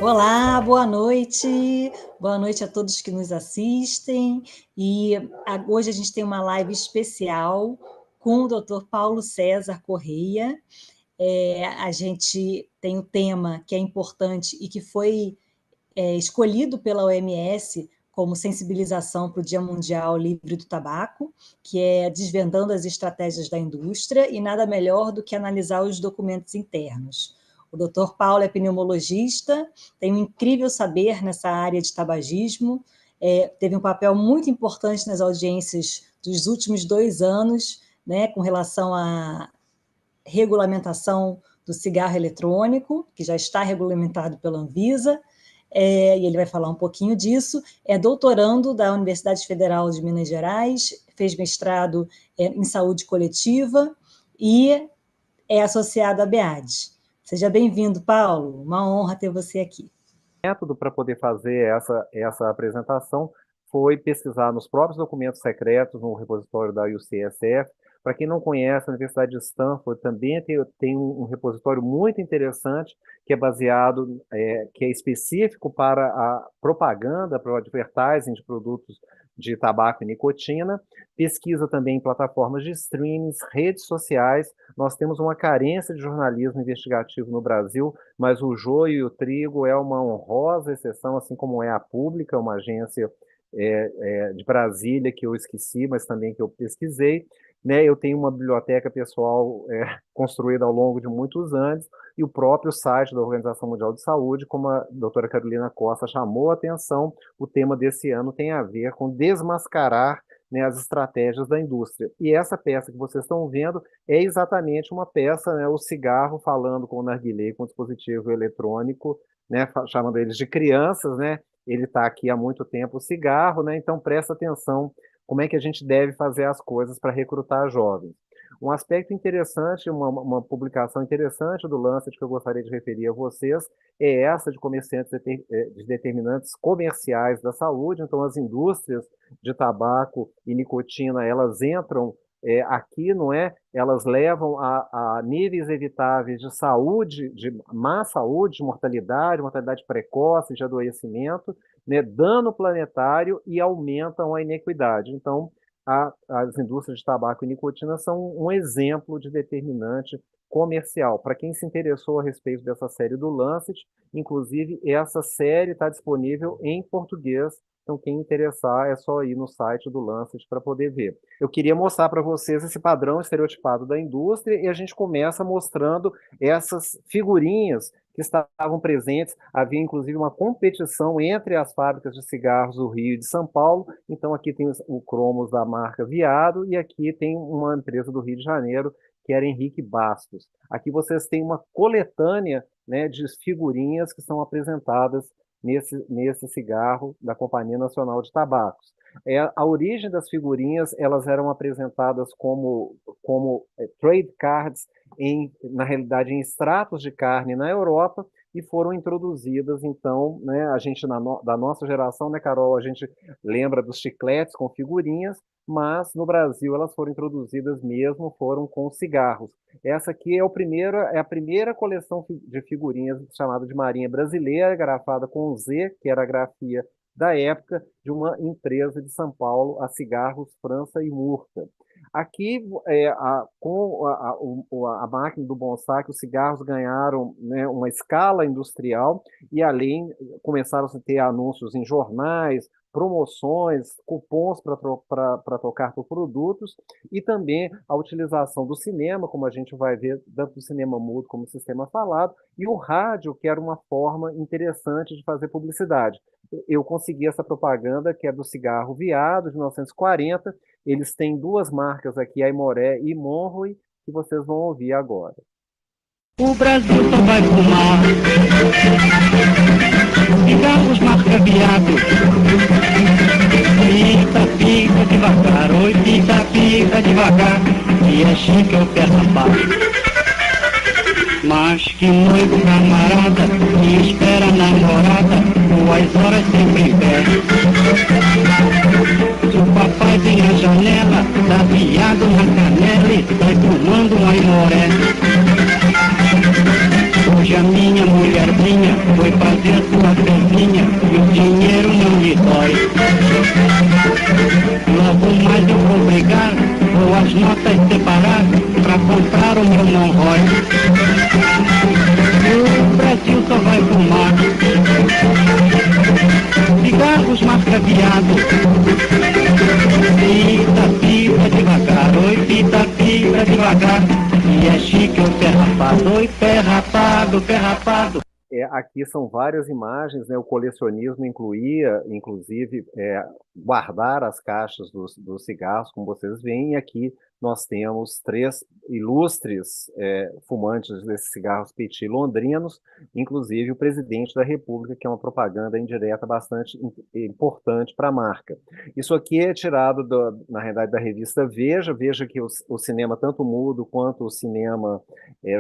Olá, boa noite. Boa noite a todos que nos assistem. Hoje a gente tem uma live especial com o Dr. Paulo César Correia. A gente tem um tema que é importante e que foi escolhido pela OMS como sensibilização para o Dia Mundial Livre do Tabaco, que é desvendando as estratégias da indústria, e nada melhor do que analisar os documentos internos. O Dr. Paulo é pneumologista, tem um incrível saber nessa área de tabagismo, teve um papel muito importante nas audiências dos últimos 2 anos, né, com relação à regulamentação do cigarro eletrônico, que já está regulamentado pela Anvisa, e ele vai falar um pouquinho disso. É doutorando da Universidade Federal de Minas Gerais, fez mestrado em saúde coletiva e é associado à BEAD. Seja bem-vindo, Paulo, uma honra ter você aqui. O método para poder fazer essa apresentação foi pesquisar nos próprios documentos secretos no repositório da UCSF. Para quem não conhece, a Universidade de Stanford também tem um repositório muito interessante que é baseado, que é específico para a propaganda, para o advertising de produtos de tabaco e nicotina. Pesquisa também em plataformas de streamings, redes sociais. Nós temos uma carência de jornalismo investigativo no Brasil, mas o Joio e o Trigo é uma honrosa exceção, assim como é a Pública, uma agência de Brasília que eu esqueci, mas também que eu pesquisei. Né, eu tenho uma biblioteca pessoal construída ao longo de muitos anos, e o próprio site da Organização Mundial de Saúde, como a doutora Carolina Costa chamou a atenção, o tema desse ano tem a ver com desmascarar, né, as estratégias da indústria. E essa peça que vocês estão vendo é exatamente uma peça, né, o cigarro falando com o narguilé, com o dispositivo eletrônico, né, chamando eles de crianças, né? Ele está aqui há muito tempo, o cigarro, né? Então presta atenção como é que a gente deve fazer as coisas para recrutar jovens. Um aspecto interessante, uma publicação interessante do Lancet que eu gostaria de referir a vocês é essa de comerciantes de determinantes comerciais da saúde. Então, as indústrias de tabaco e nicotina, elas entram aqui, não é? Elas levam a níveis evitáveis de saúde, de má saúde, de mortalidade precoce, de adoecimento, né, dano planetário, e aumentam a inequidade. Então, as indústrias de tabaco e nicotina são um exemplo de determinante comercial. Para quem se interessou a respeito dessa série do Lancet, inclusive, essa série está disponível em português. Então, quem interessar é só ir no site do Lancet para poder ver. Eu queria mostrar para vocês esse padrão estereotipado da indústria, e a gente começa mostrando essas figurinhas que estavam presentes. Havia, inclusive, uma competição entre as fábricas de cigarros do Rio e de São Paulo. Então, aqui tem o Cromos da marca Viado, e aqui tem uma empresa do Rio de Janeiro, que era Henrique Bastos. Aqui vocês têm uma coletânea, né, de figurinhas que são apresentadas nesse cigarro da Companhia Nacional de Tabacos. A origem das figurinhas, elas eram apresentadas como trade cards, na realidade, em extratos de carne na Europa, e foram introduzidas, então, né, a gente, da nossa geração, né, Carol, a gente lembra dos chicletes com figurinhas, mas no Brasil elas foram introduzidas mesmo, foram com cigarros. Essa aqui é a primeira coleção de figurinhas chamada de Marinha Brasileira, grafada com Z, que era a grafia da época, de uma empresa de São Paulo, a Cigarros França e Murta. Aqui, com a máquina do Bonsac, os cigarros ganharam, né, uma escala industrial, e além começaram a ter anúncios em jornais, promoções, cupons para trocar por produtos, e também a utilização do cinema, como a gente vai ver, tanto do cinema mudo como do sistema falado, e o rádio, que era uma forma interessante de fazer publicidade. Eu consegui essa propaganda, que é do cigarro Viado, de 1940. Eles têm 2 marcas aqui, a Imoré e Monroe, que vocês vão ouvir agora. O Brasil só vai fumar cigarros marca Viado. Pica devagar, oi, pica devagar, que é chique eu quero rapaz. Mas que noivo camarada, que espera a namorada, 2 horas sempre em pé. Se o papai tem a janela, dá Viado na canela e vai fumando um aimoré. Hoje a minha mulherzinha foi fazer sua fezinha e o dinheiro não lhe dói. Logo mais eu vou brigar, vou as notas separar pra comprar o meu Monroy. O Brasil só vai fumar cigarros mascateados. Pita, pita devagar, oi, pita, pita devagar. E é chique o pé rapado, oi, pé rapado, pé rapado. Aqui são várias imagens, né? O colecionismo incluía, inclusive, guardar as caixas dos cigarros, como vocês veem. E aqui nós temos três ilustres fumantes desses cigarros Petit londrinos, inclusive o presidente da República, que é uma propaganda indireta bastante importante para a marca. Isso aqui é tirado, na realidade, da revista Veja. Veja que o cinema, tanto mudo quanto o cinema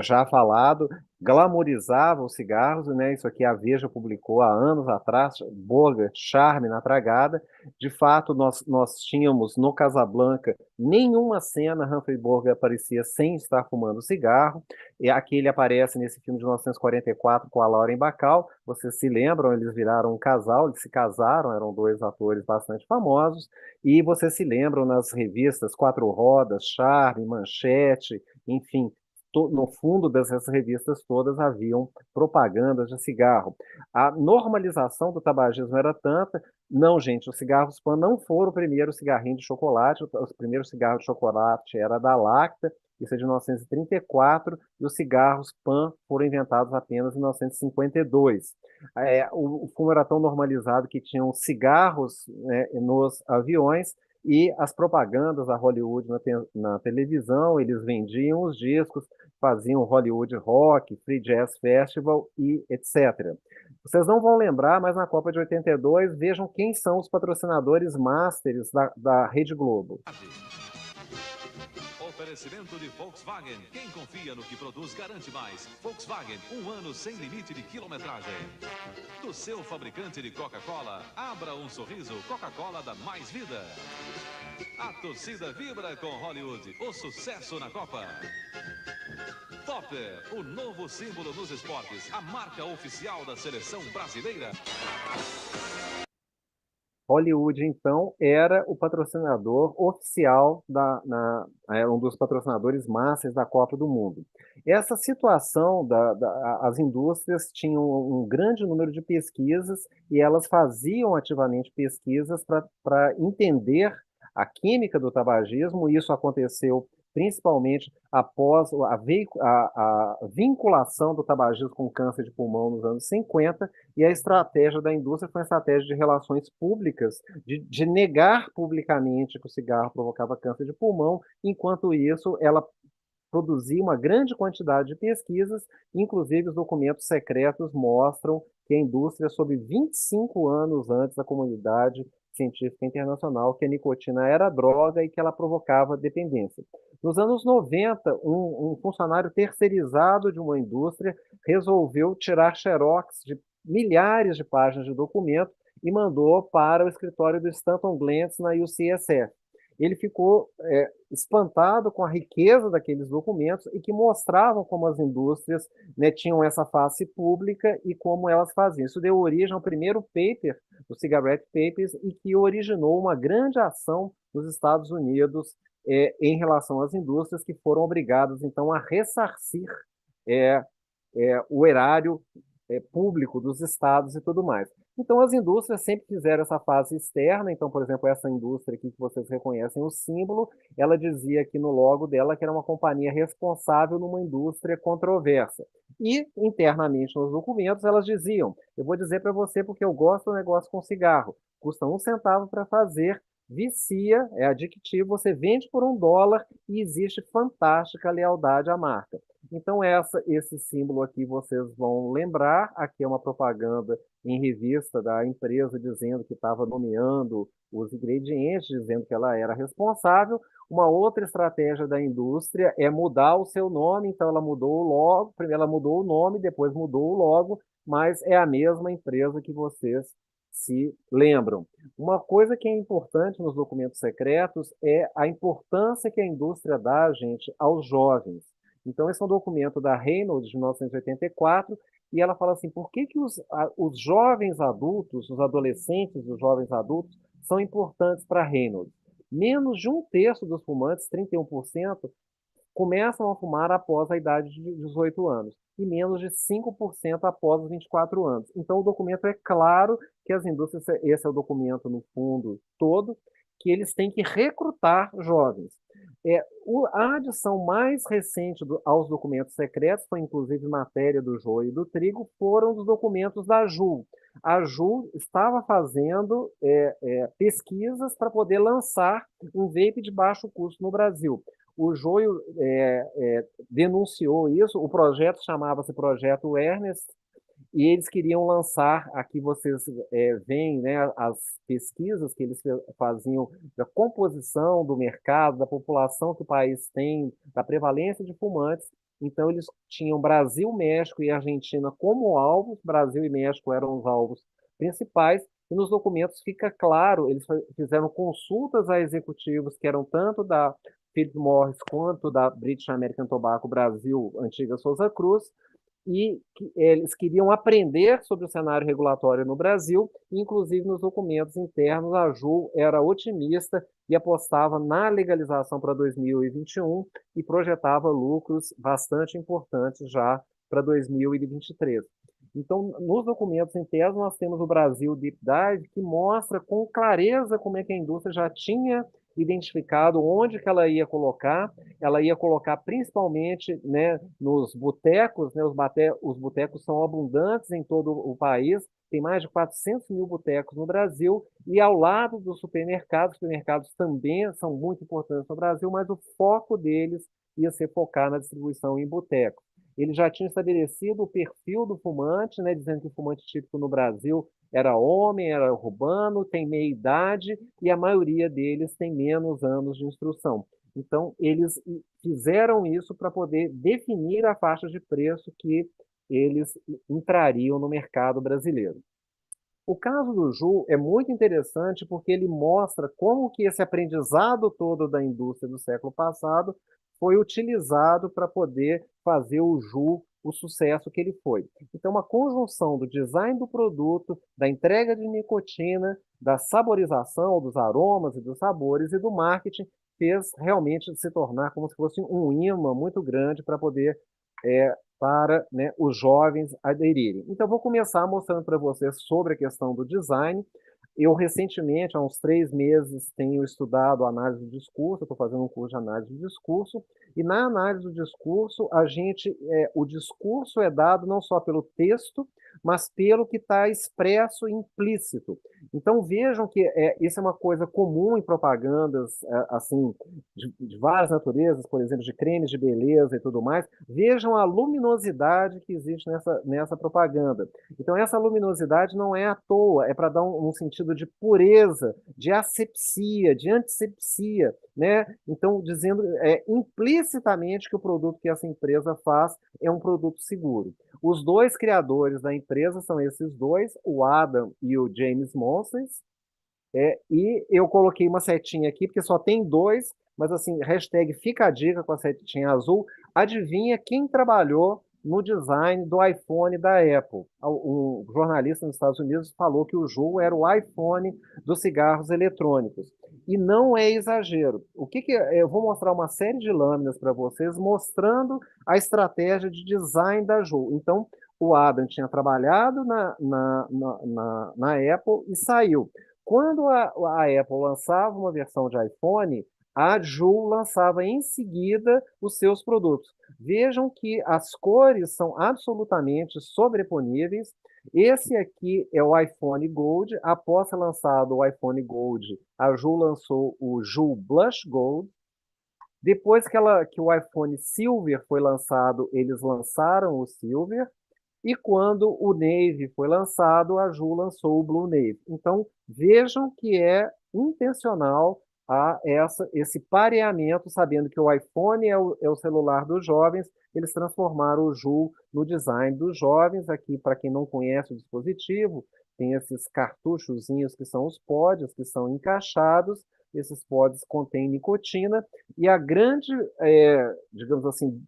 já falado, glamorizava os cigarros, né? Isso aqui a Veja publicou há anos atrás, Borga, Charme na Tragada. De fato, nós tínhamos no Casablanca nenhuma cena Humphrey Bogart aparecia sem estar fumando cigarro. E aqui ele aparece nesse filme de 1944 com a Lauren Bacall. Vocês se lembram, eles viraram um casal, eles se casaram, eram dois atores bastante famosos. E vocês se lembram nas revistas Quatro Rodas, Charme, Manchete, enfim, no fundo dessas revistas todas haviam propagandas de cigarro. A normalização do tabagismo era tanta. Não, gente, os cigarros Pan não foram o primeiro cigarrinho de chocolate. Os primeiros cigarros de chocolate era da Lacta, isso é de 1934, e os cigarros Pan foram inventados apenas em 1952. O fumo era tão normalizado que tinham cigarros, né, nos aviões, e as propagandas da Hollywood na televisão, eles vendiam os discos, faziam Hollywood Rock, Free Jazz Festival e etc. Vocês não vão lembrar, mas na Copa de 82, vejam quem são os patrocinadores masters da Rede Globo. Oferecimento de Volkswagen. Quem confia no que produz garante mais. Volkswagen, 1 ano sem limite de quilometragem. Do seu fabricante de Coca-Cola, abra um sorriso. Coca-Cola dá mais vida. A torcida vibra com Hollywood. O sucesso na Copa. Topper, o novo símbolo nos esportes. A marca oficial da seleção brasileira. Hollywood, então, era o patrocinador oficial, era um dos patrocinadores massas da Copa do Mundo. Essa situação, as indústrias tinham um grande número de pesquisas e elas faziam ativamente pesquisas para entender a química do tabagismo. Isso aconteceu principalmente após a vinculação do tabagismo com câncer de pulmão nos anos 50, e a estratégia da indústria foi uma estratégia de relações públicas, de negar publicamente que o cigarro provocava câncer de pulmão. Enquanto isso, ela produzia uma grande quantidade de pesquisas, inclusive os documentos secretos mostram que a indústria soube 25 anos antes da comunidade científica internacional que a nicotina era droga e que ela provocava dependência. Nos anos 90, um funcionário terceirizado de uma indústria resolveu tirar xerox de milhares de páginas de documento e mandou para o escritório do Stanton Glantz na UCSF. Ele ficou espantado com a riqueza daqueles documentos e que mostravam como as indústrias, né, tinham essa face pública e como elas faziam. Isso deu origem ao primeiro paper, o Cigarette Papers, e que originou uma grande ação nos Estados Unidos em relação às indústrias, que foram obrigadas, então, a ressarcir o erário público dos estados e tudo mais. Então, as indústrias sempre fizeram essa fase externa. Então, por exemplo, essa indústria aqui que vocês reconhecem o símbolo, ela dizia aqui no logo dela que era uma companhia responsável numa indústria controversa. E, internamente nos documentos, elas diziam, eu vou dizer para você porque eu gosto do negócio com cigarro, custa 1 centavo para fazer, vicia, é adictivo, você vende por $1 e existe fantástica lealdade à marca. Então, esse símbolo aqui vocês vão lembrar. Aqui é uma propaganda em revista da empresa dizendo que estava nomeando os ingredientes, dizendo que ela era responsável. Uma outra estratégia da indústria é mudar o seu nome. Então, ela mudou o logo, primeiro ela mudou o nome, depois mudou o logo, mas é a mesma empresa que vocês se lembram. Uma coisa que é importante nos documentos secretos é a importância que a indústria dá, gente, aos jovens. Então, esse é um documento da Reynolds, de 1984, e ela fala assim, por que que os jovens adultos, os adolescentes e os jovens adultos são importantes para Reynolds? Menos de um terço dos fumantes, 31%, começam a fumar após a idade de 18 anos e menos de 5% após os 24 anos. Então, o documento é claro que as indústrias, esse é o documento no fundo todo, que eles têm que recrutar jovens. A adição mais recente aos documentos secretos, foi inclusive matéria do Joio e do Trigo, foram os documentos da JUL. A JUL estava fazendo pesquisas para poder lançar um vape de baixo custo no Brasil. O Joio denunciou isso, o projeto chamava-se Projeto Ernest, e eles queriam lançar, aqui vocês veem, né, as pesquisas que eles faziam da composição do mercado, da população que o país tem, da prevalência de fumantes. Então, eles tinham Brasil, México e Argentina como alvos, Brasil e México eram os alvos principais, e nos documentos fica claro, eles fizeram consultas a executivos que eram tanto da Philip Morris quanto da British American Tobacco Brasil, antiga Souza Cruz, e eles queriam aprender sobre o cenário regulatório no Brasil, inclusive nos documentos internos, a JUL era otimista e apostava na legalização para 2021 e projetava lucros bastante importantes já para 2023. Então, nos documentos internos, nós temos o Brasil Deep Dive, que mostra com clareza como é que a indústria já tinha identificado onde que ela ia colocar principalmente, né, nos botecos, né, os botecos são abundantes em todo o país, tem mais de 400 mil botecos no Brasil, e ao lado dos supermercados, os supermercados também são muito importantes no Brasil, mas o foco deles ia ser focar na distribuição em botecos. Ele já tinha estabelecido o perfil do fumante, né, dizendo que o fumante típico no Brasil era homem, era urbano, tem meia idade e a maioria deles tem menos anos de instrução. Então, eles fizeram isso para poder definir a faixa de preço que eles entrariam no mercado brasileiro. O caso do Ju é muito interessante porque ele mostra como que esse aprendizado todo da indústria do século passado foi utilizado para poder fazer o Ju o sucesso que ele foi. Então, uma conjunção do design do produto, da entrega de nicotina, da saborização, dos aromas e dos sabores e do marketing fez realmente se tornar como se fosse um imã muito grande para poder para, né, os jovens aderirem. Então, vou começar mostrando para vocês sobre a questão do design. Eu, recentemente, há uns 3 meses, tenho estudado análise do discurso, estou fazendo um curso de análise do discurso, e na análise do discurso, o discurso é dado não só pelo texto, mas pelo que está expresso implícito. Então, vejam que isso é uma coisa comum em propagandas assim, de várias naturezas, por exemplo, de cremes de beleza e tudo mais. Vejam a luminosidade que existe nessa propaganda. Então, essa luminosidade não é à toa, é para dar um sentido de pureza, de asepsia, de antisepsia, né? Então, dizendo implicitamente que o produto que essa empresa faz é um produto seguro. Os dois criadores da empresa são esses dois, o Adam e o James Moses, e eu coloquei uma setinha aqui, porque só tem 2, mas assim, hashtag fica a dica com a setinha azul. Adivinha quem trabalhou no design do iPhone da Apple? Um jornalista nos Estados Unidos falou que o Juul era o iPhone dos cigarros eletrônicos. E não é exagero. Eu vou mostrar uma série de lâminas para vocês, mostrando a estratégia de design da Juul. Então, o Adam tinha trabalhado na Apple e saiu. Quando a Apple lançava uma versão de iPhone, a Juul lançava em seguida os seus produtos. Vejam que as cores são absolutamente sobreponíveis. Esse aqui é o iPhone Gold. Após ser lançado o iPhone Gold, a Juul lançou o Juul Blush Gold. Depois que o iPhone Silver foi lançado, eles lançaram o Silver. E quando o Navy foi lançado, a Juul lançou o Blue Navy. Então, vejam que é intencional esse pareamento, sabendo que o iPhone é o celular dos jovens, eles transformaram o Juul no design dos jovens. Aqui, para quem não conhece o dispositivo, tem esses cartuchozinhos que são os pods, que são encaixados. Esses pods contêm nicotina. E a grande, digamos assim,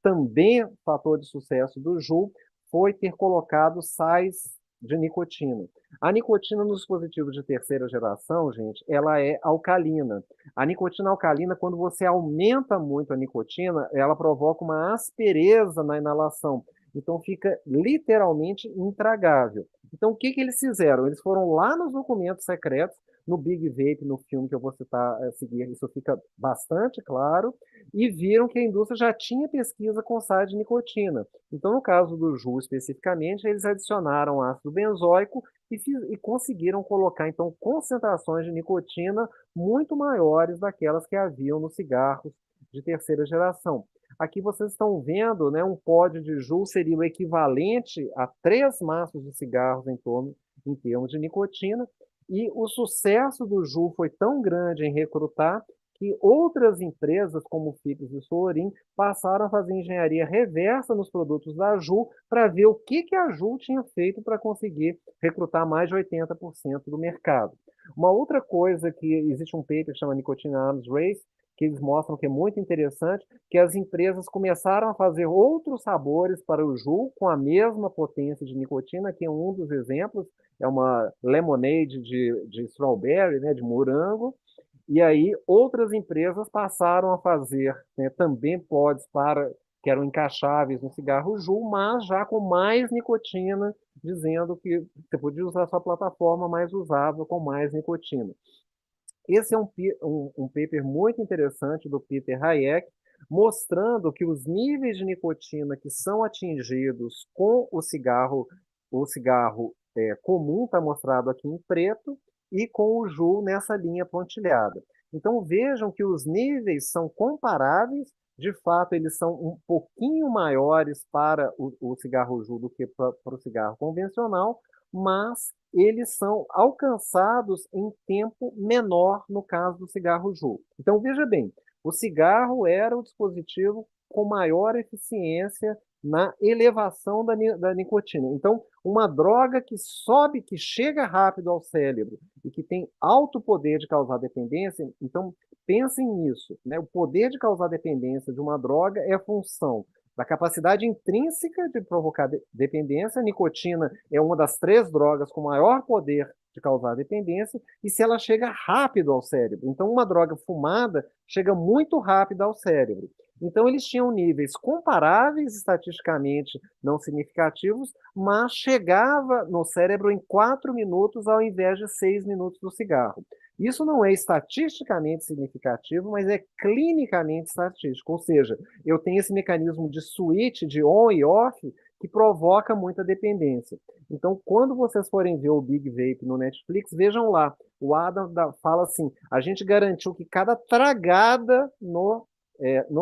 também fator de sucesso do Juul foi ter colocado sais de nicotina. A nicotina nos dispositivos de terceira geração, gente, ela é alcalina. A nicotina alcalina, quando você aumenta muito a nicotina, ela provoca uma aspereza na inalação. Então fica literalmente intragável. Então o que eles fizeram? Eles foram lá nos documentos secretos, no Big Vape, no filme que eu vou citar a seguir, isso fica bastante claro, e viram que a indústria já tinha pesquisa com sais de nicotina. Então, no caso do Juul especificamente, eles adicionaram ácido benzoico e conseguiram colocar, então, concentrações de nicotina muito maiores daquelas que haviam nos cigarros de terceira geração. Aqui vocês estão vendo, né, um pod de Juul seria o equivalente a 3 maços de cigarros em termos de nicotina, e o sucesso do Juul foi tão grande em recrutar que outras empresas, como Philips e Solorin, passaram a fazer engenharia reversa nos produtos da Juul para ver o que a Juul tinha feito para conseguir recrutar mais de 80% do mercado. Uma outra coisa que existe um paper que chama Nicotine Arms Race, que eles mostram que é muito interessante, que as empresas começaram a fazer outros sabores para o Juul com a mesma potência de nicotina, que é um dos exemplos, é uma lemonade de strawberry, né, de morango, e aí outras empresas passaram a fazer, né, também pods que eram encaixáveis no cigarro Juul, mas já com mais nicotina, dizendo que você podia usar a sua plataforma, mas usava com mais nicotina. Esse é um paper muito interessante do Peter Hayek, mostrando que os níveis de nicotina que são atingidos com o cigarro comum, está mostrado aqui em preto, e com o Juul nessa linha pontilhada. Então vejam que os níveis são comparáveis, de fato eles são um pouquinho maiores para o cigarro Juul do que para o cigarro convencional, mas eles são alcançados em tempo menor no caso do cigarro Juul. Então veja bem, o cigarro era o dispositivo com maior eficiência na elevação da nicotina. Então, uma droga que sobe, que chega rápido ao cérebro e que tem alto poder de causar dependência, então pensem nisso, né? O poder de causar dependência de uma droga é a função da capacidade intrínseca de provocar dependência. A nicotina é uma das 3 drogas com maior poder de causar dependência, e se ela chega rápido ao cérebro. Então, uma droga fumada chega muito rápido ao cérebro. Então, eles tinham níveis comparáveis, estatisticamente não significativos, mas chegava no cérebro em 4 minutos ao invés de 6 minutos do cigarro. Isso não é estatisticamente significativo, mas é clinicamente estatístico. Ou seja, eu tenho esse mecanismo de switch, de on e off, que provoca muita dependência. Então, quando vocês forem ver o Big Vape no Netflix, vejam lá, o Adam fala assim, a gente garantiu que cada tragada no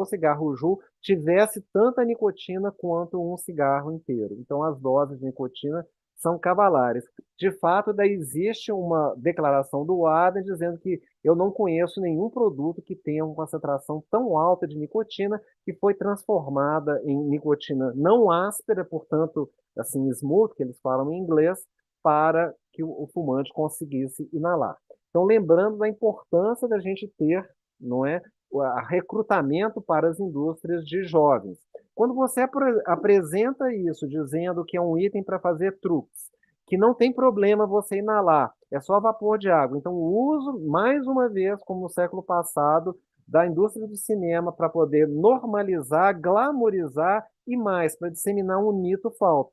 cigarro Juul tivesse tanta nicotina quanto um cigarro inteiro. Então, as doses de nicotina são cavalares. De fato, daí existe uma declaração do Adam dizendo que eu não conheço nenhum produto que tenha uma concentração tão alta de nicotina que foi transformada em nicotina não áspera, portanto, assim, smooth, que eles falam em inglês, para que o fumante conseguisse inalar. Então, lembrando da importância da gente ter, não é, recrutamento para as indústrias de jovens. Quando você apresenta isso dizendo que é um item para fazer truques, que não tem problema você inalar, é só vapor de água. Então, o uso, mais uma vez, como no século passado, da indústria do cinema para poder normalizar, glamorizar e mais, para disseminar um mito falso.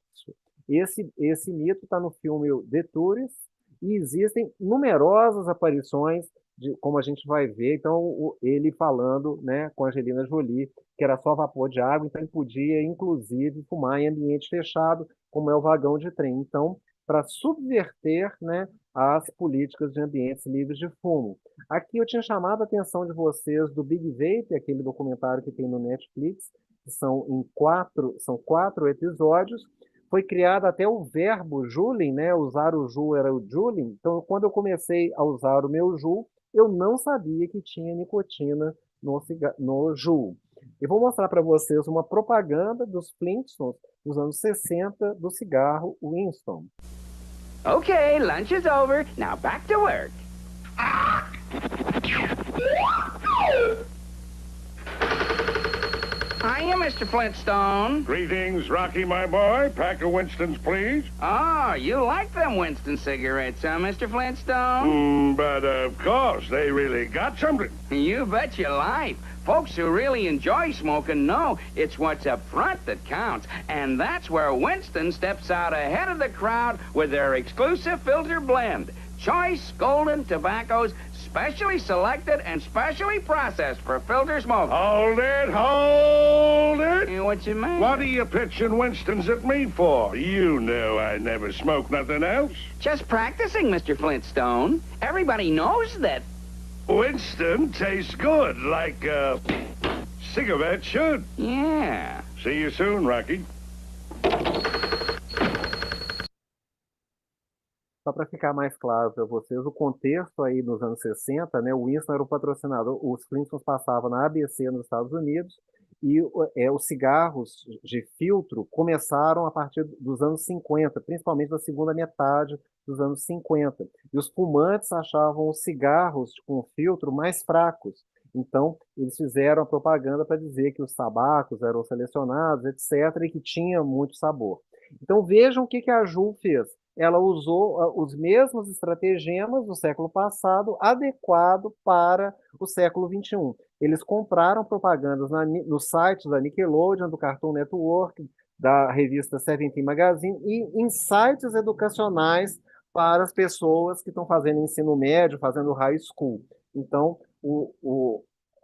Esse mito está no filme The Tourist e existem numerosas aparições como a gente vai ver, então ele falando, né, com a Angelina Jolie, que era só vapor de água, então ele podia, inclusive, fumar em ambiente fechado, como é o vagão de trem. Então, para subverter, né, as políticas de ambientes livres de fumo. Aqui eu tinha chamado a atenção de vocês do Big Vape, aquele documentário que tem no Netflix, que são 4 episódios. Foi criado até o verbo Juuling, né, usar o Juul era o Juuling. Então, quando eu comecei a usar o meu Juul, eu não sabia que tinha nicotina no Juul. Eu vou mostrar para vocês uma propaganda dos Flintstones dos anos 60 do cigarro Winston. Okay, lunch is over. Now back to work. I Mr. Flintstone. Greetings, Rocky, my boy. Pack of Winstons, please. Oh, you like them Winston cigarettes, huh, Mr. Flintstone? But of course, they really got something. You bet your life. Folks who really enjoy smoking know it's what's up front that counts. And that's where Winston steps out ahead of the crowd with their exclusive filter blend. Choice golden tobaccos, specially selected and specially processed for filter smoke. Hold it, hold it. What you mean? What are you pitching Winstons at me for? You know I never smoke nothing else. Just practicing, Mr. Flintstone. Everybody knows that. Winston tastes good, like a cigarette should. Yeah. See you soon, Rocky. Só para ficar mais claro para vocês, o contexto aí nos anos 60, né, o Winston era o patrocinador, os Flintstones passavam na ABC nos Estados Unidos e os cigarros de filtro começaram a partir dos anos 50, principalmente da segunda metade dos anos 50. E os fumantes achavam os cigarros com filtro mais fracos. Então, eles fizeram a propaganda para dizer que os tabacos eram selecionados, etc., e que tinha muito sabor. Então, vejam o que a Jul fez. Ela usou os mesmos estratagemas do século passado, adequado para o século XXI. Eles compraram propagandas nos sites da Nickelodeon, do Cartoon Network, da revista Seventeen Magazine e em sites educacionais para as pessoas que estão fazendo ensino médio, fazendo high school. Então,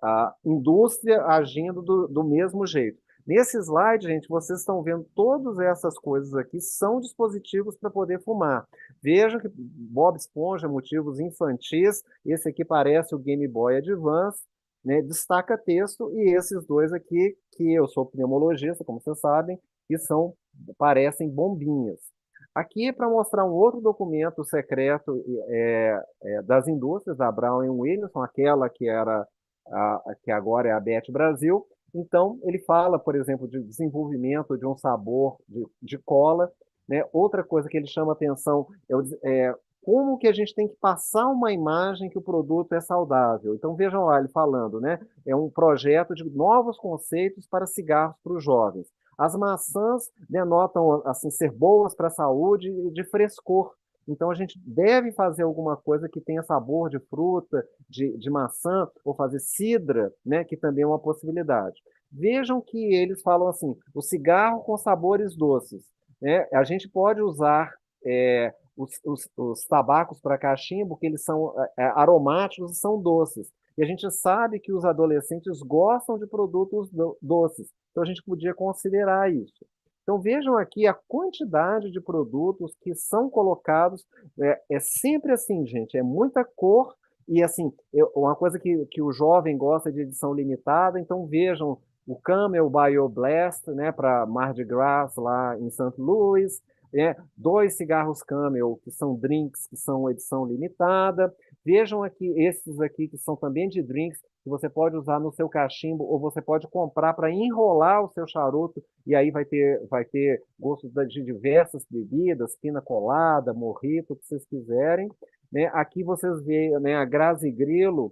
a indústria agindo do mesmo jeito. Nesse slide, gente, vocês estão vendo todas essas coisas aqui são dispositivos para poder fumar. Vejam que Bob Esponja, motivos infantis, esse aqui parece o Game Boy Advance, né, destaca texto, e esses dois aqui, que eu sou pneumologista, como vocês sabem, que parecem bombinhas. Aqui é para mostrar um outro documento secreto das indústrias, da Brown Williamson, aquela que agora é a Bet Brasil. Então, ele fala, por exemplo, de desenvolvimento de um sabor de cola, né? Outra coisa que ele chama atenção é como que a gente tem que passar uma imagem que o produto é saudável. Então, vejam lá ele falando, né? É um projeto de novos conceitos para cigarros para os jovens. As maçãs denotam assim, ser boas para a saúde e de frescor. Então, a gente deve fazer alguma coisa que tenha sabor de fruta, de maçã, ou fazer cidra, né, que também é uma possibilidade. Vejam que eles falam assim, o cigarro com sabores doces. Né? A gente pode usar os tabacos para cachimbo, porque eles são aromáticos e são doces. E a gente sabe que os adolescentes gostam de produtos doces. Então, a gente podia considerar isso. Então, vejam aqui a quantidade de produtos que são colocados. É sempre assim, gente, é muita cor. E, assim, uma coisa que o jovem gosta de edição limitada. Então, vejam o Camel BioBlast, né, para Mardi Gras, lá em St. Louis. 2 cigarros Camel, que são drinks, que são edição limitada. Vejam aqui, esses aqui, que são também de drinks, que você pode usar no seu cachimbo, ou você pode comprar para enrolar o seu charuto, e aí vai ter gosto de diversas bebidas, pina colada, mojito, o que vocês quiserem. Né? Aqui vocês veem, né, a Grazi Grillo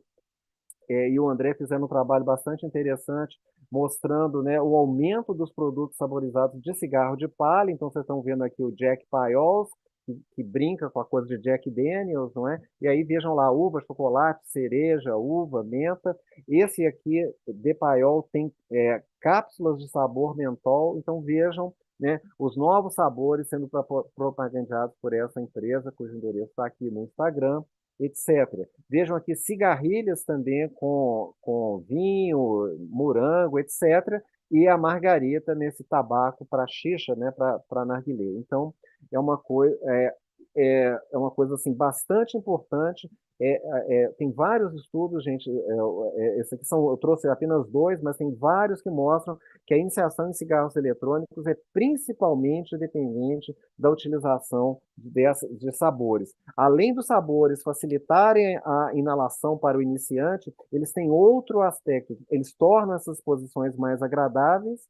e o André fizeram um trabalho bastante interessante, mostrando, né, o aumento dos produtos saborizados de cigarro de palha. Então, vocês estão vendo aqui o Jack Piols, que brinca com a coisa de Jack Daniels, não é? E aí vejam lá, uva, chocolate, cereja, uva, menta. Esse aqui, de Paiol, tem cápsulas de sabor mentol. Então vejam, né, os novos sabores sendo propagandeados por essa empresa, cujo endereço está aqui no Instagram, etc. Vejam aqui cigarrilhas também com vinho, morango, etc. E a margarita nesse tabaco para xixa, né, para narguilé. Então, é uma coisa assim, bastante importante. Tem vários estudos, gente. Esse aqui eu trouxe apenas 2, mas tem vários que mostram que a iniciação em cigarros eletrônicos é principalmente dependente da utilização de sabores. Além dos sabores facilitarem a inalação para o iniciante, eles têm outro aspecto. Eles tornam essas posições mais agradáveis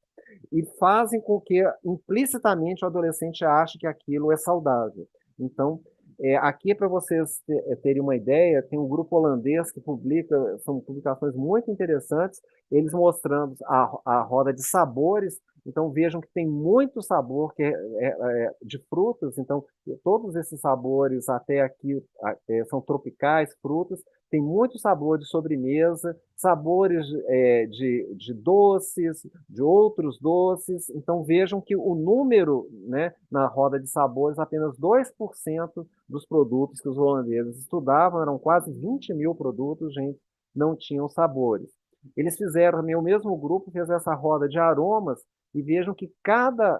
e fazem com que implicitamente o adolescente ache que aquilo é saudável. Então, Aqui, para vocês terem uma ideia, tem um grupo holandês que publica, são publicações muito interessantes, eles mostrando a roda de sabores. Então vejam que tem muito sabor de frutas, então todos esses sabores até aqui são tropicais, frutas, tem muito sabor de sobremesa, sabores de doces, de outros doces. Então vejam que o número, né, na roda de sabores, apenas 2% dos produtos que os holandeses estudavam, eram quase 20 mil produtos, gente, não tinham sabores. Eles fizeram também, o mesmo grupo fez essa roda de aromas, e vejam que cada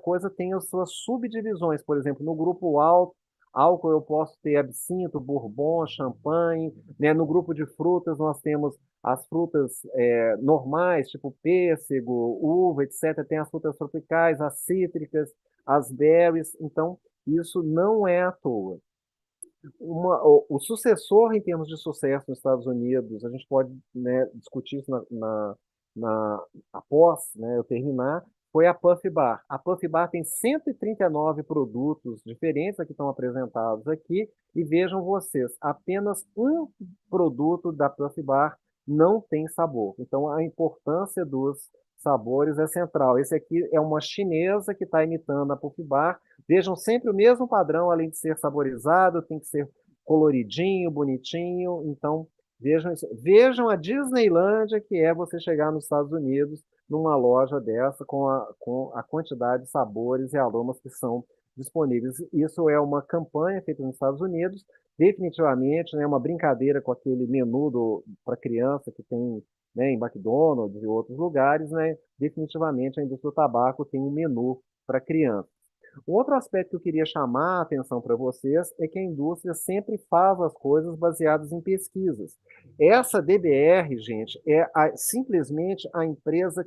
coisa tem as suas subdivisões. Por exemplo, no grupo álcool eu posso ter absinto, bourbon, champanhe, né? No grupo de frutas nós temos as frutas normais, tipo pêssego, uva, etc. Tem as frutas tropicais, as cítricas, as berries. Então, isso não é à toa. O sucessor em termos de sucesso nos Estados Unidos, a gente pode, né, discutir isso após, né, eu terminar, foi a Puff Bar. A Puff Bar tem 139 produtos diferentes que estão apresentados aqui, e vejam vocês, apenas um produto da Puff Bar não tem sabor. Então, a importância dos sabores é central. Esse aqui é uma chinesa que está imitando a Puff Bar. Vejam sempre o mesmo padrão, além de ser saborizado, tem que ser coloridinho, bonitinho. Então, vejam isso. Vejam a Disneylândia, que é você chegar nos Estados Unidos numa loja dessa com a quantidade de sabores e aromas que são disponíveis. Isso é uma campanha feita nos Estados Unidos, definitivamente, né, uma brincadeira com aquele menu para criança que tem, né, em McDonald's e outros lugares, né? Definitivamente a indústria do tabaco tem um menu para criança. Um outro aspecto que eu queria chamar a atenção para vocês é que a indústria sempre faz as coisas baseadas em pesquisas. Essa DBR, gente, é simplesmente a empresa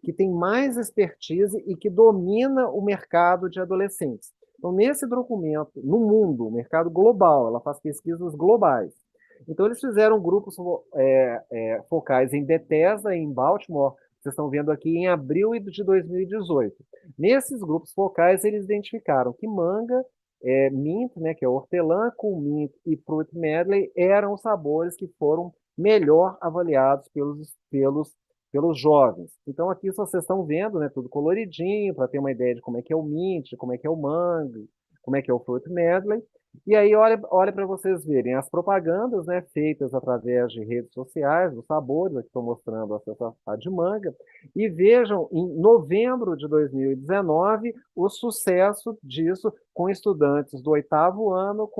que tem mais expertise e que domina o mercado de adolescentes. Então, nesse documento, no mundo, mercado global, ela faz pesquisas globais. Então, eles fizeram grupos focais em Bethesda e em Baltimore. Vocês estão vendo aqui em abril de 2018. Nesses grupos focais, eles identificaram que manga, mint, né, que é hortelã, com mint e fruit medley, eram os sabores que foram melhor avaliados pelos jovens. Então, aqui vocês estão vendo, né, tudo coloridinho, para ter uma ideia de como é que é o mint, como é que é o manga, como é que é o fruit medley. E aí, olha para vocês verem as propagandas, né, feitas através de redes sociais, dos sabores, aqui estou mostrando a de manga, e vejam, em novembro de 2019, o sucesso disso com estudantes do 8º ano,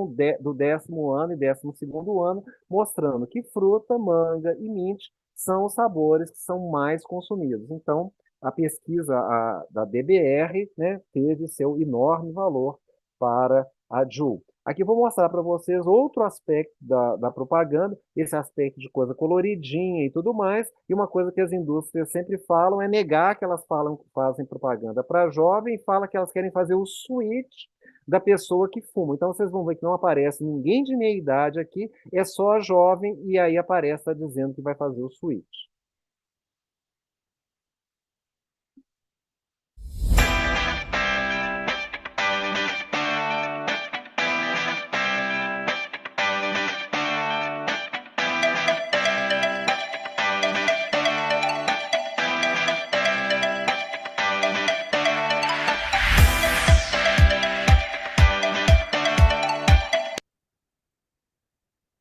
do 10º ano e 12º ano, mostrando que fruta, manga e mint são os sabores que são mais consumidos. Então, a pesquisa da DBR, né, teve seu enorme valor para a Ju. Aqui eu vou mostrar para vocês outro aspecto da propaganda, esse aspecto de coisa coloridinha e tudo mais, e uma coisa que as indústrias sempre falam é negar que elas fazem propaganda para jovem e fala que elas querem fazer o switch da pessoa que fuma. Então vocês vão ver que não aparece ninguém de meia idade aqui, é só jovem, e aí aparece, tá dizendo que vai fazer o switch.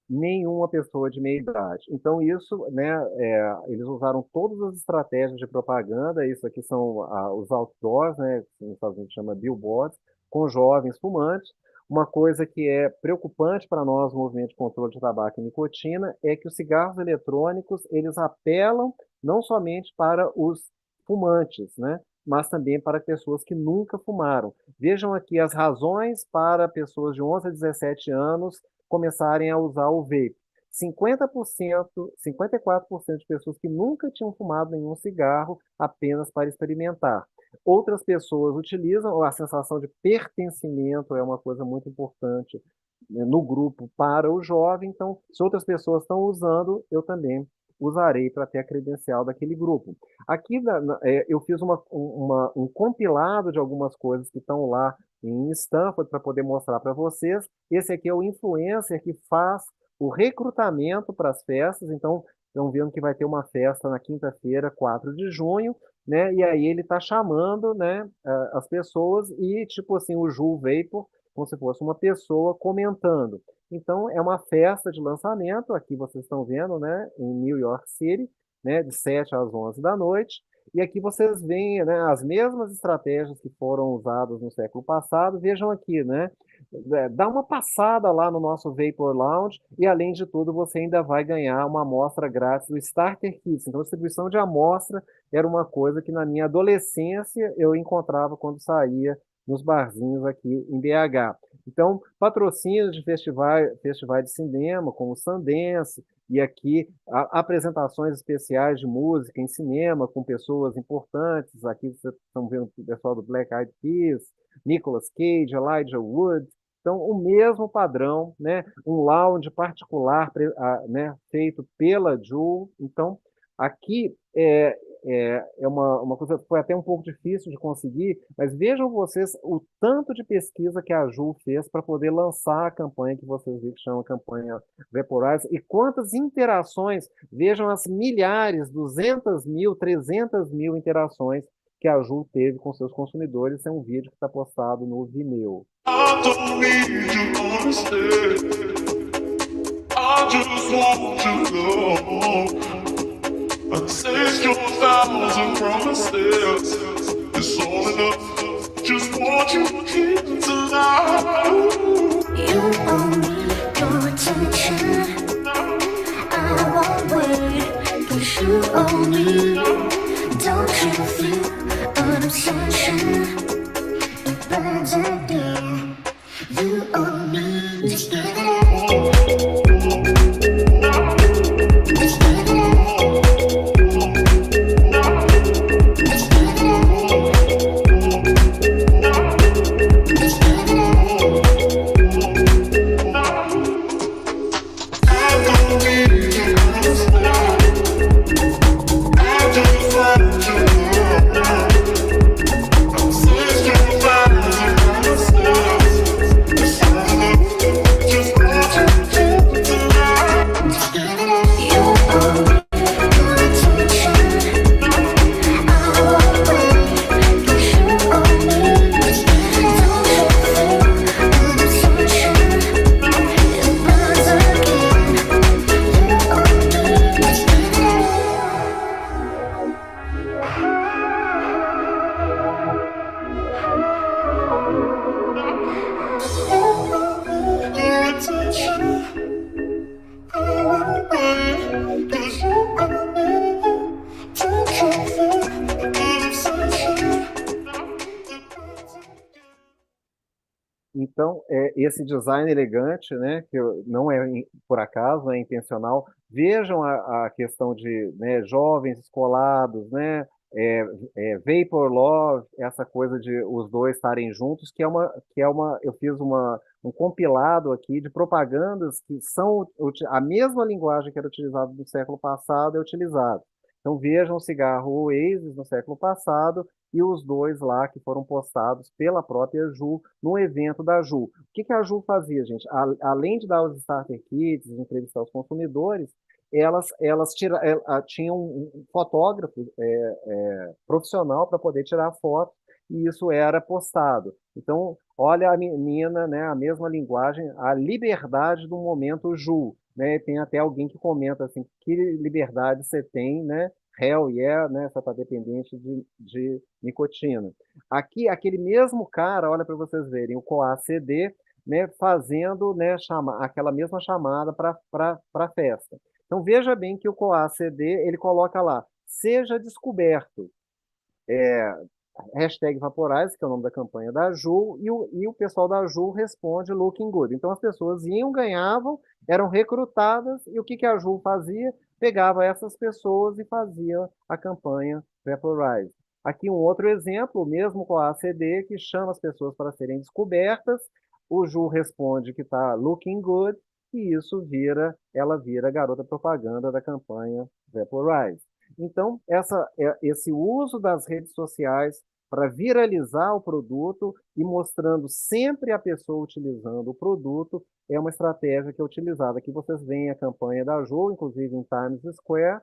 Nenhuma pessoa de meia idade. Então, isso, né, eles usaram todas as estratégias de propaganda, isso aqui são os outdoors, né, que nos Estados Unidos chama billboards, com jovens fumantes. Uma coisa que é preocupante para nós, no movimento de controle de tabaco e nicotina, é que os cigarros eletrônicos, eles apelam não somente para os fumantes, né, mas também para pessoas que nunca fumaram. Vejam aqui as razões para pessoas de 11 a 17 anos começarem a usar o vape. 50%, 54% de pessoas que nunca tinham fumado nenhum cigarro apenas para experimentar. Outras pessoas utilizam, a sensação de pertencimento é uma coisa muito importante, né, no grupo para o jovem. Então, se outras pessoas estão usando, eu também usarei para ter a credencial daquele grupo. Aqui eu fiz um compilado de algumas coisas que estão lá em Stanford para poder mostrar para vocês. Esse aqui é o influencer que faz o recrutamento para as festas. Então, estão vendo que vai ter uma festa na quinta-feira, 4 de junho, né? E aí ele está chamando, né, as pessoas e, tipo assim, o Ju Vapor, como se fosse uma pessoa comentando. Então, é uma festa de lançamento, aqui vocês estão vendo, né, em New York City, né, de 7 às 11 da noite. E aqui vocês veem, né, as mesmas estratégias que foram usadas no século passado. Vejam aqui, né? Dá uma passada lá no nosso Vapor Lounge e, além de tudo, você ainda vai ganhar uma amostra grátis do Starter Kits. Então, a distribuição de amostra era uma coisa que na minha adolescência eu encontrava quando saía nos barzinhos aqui em BH. Então, patrocínios de festivais de cinema, como o Sundance, e aqui apresentações especiais de música em cinema com pessoas importantes. Aqui vocês estão vendo o pessoal do Black Eyed Peas, Nicolas Cage, Elijah Wood. Então, o mesmo padrão, né? Um lounge particular, né, feito pela Ju. Então, aqui é uma coisa que foi até um pouco difícil de conseguir, mas vejam vocês o tanto de pesquisa que a Ju fez para poder lançar a campanha que vocês viram que chama campanha Vaporize, e quantas interações, vejam as milhares, 200 mil, 300 mil interações que a Ju teve com seus consumidores. Esse é um vídeo que está postado no Vimeo. I don't need you on the stage. I just want you to know. I taste your 1,000 promises. It's all enough. Just want you here tonight. You owe me your attention. I won't wait, 'cause you owe me. Don't you feel an obsession? It burns again. You owe me. Just give it up. Just give it up. Just give it up. Just give it up. I don't need you on the stage. I just want you to know. I taste your 1,000 promises. It's all enough. Just want you here tonight. Just give it up. You owe me your attention. I won't wait, 'cause you owe me. Don't you feel an obsession? It burns again. You owe me. Just give it Your attention. I won't wait, 'cause you owe me. Don't you feel an obsession? Então, esse design elegante, né, que não é por acaso, é intencional. Vejam a questão de, né, jovens escolados, né, Vapor Love, essa coisa de os dois estarem juntos, eu fiz um compilado aqui de propagandas que são a mesma linguagem que era utilizada no século passado é utilizada. Então vejam o cigarro Oasis no século passado e os dois lá que foram postados pela própria Ju no evento da Ju. O que a Ju fazia, gente? Além de dar os starter kits, entrevistar os consumidores, elas tinham um fotógrafo profissional para poder tirar foto e isso era postado. Então, olha a menina, né, a mesma linguagem, a liberdade do momento Ju, né? Tem até alguém que comenta assim, que liberdade você tem, né? Hell yeah, né? Você está dependente de nicotina. Aqui, aquele mesmo cara, olha para vocês verem, o Coa CD, né, fazendo, né, aquela mesma chamada para a festa. Então veja bem que o Coa CD, ele coloca lá, seja descoberto. Hashtag Vaporize, que é o nome da campanha da Ju, e o pessoal da Ju responde Looking Good. Então as pessoas iam, ganhavam, eram recrutadas, e o que a Ju fazia? Pegava essas pessoas e fazia a campanha Vaporize. Aqui um outro exemplo, o mesmo com a ACD, que chama as pessoas para serem descobertas, o Ju responde que está Looking Good, e isso ela vira garota propaganda da campanha Vaporize. Então, esse uso das redes sociais para viralizar o produto e mostrando sempre a pessoa utilizando o produto, é uma estratégia que é utilizada. Aqui vocês veem a campanha da Jo, inclusive em Times Square,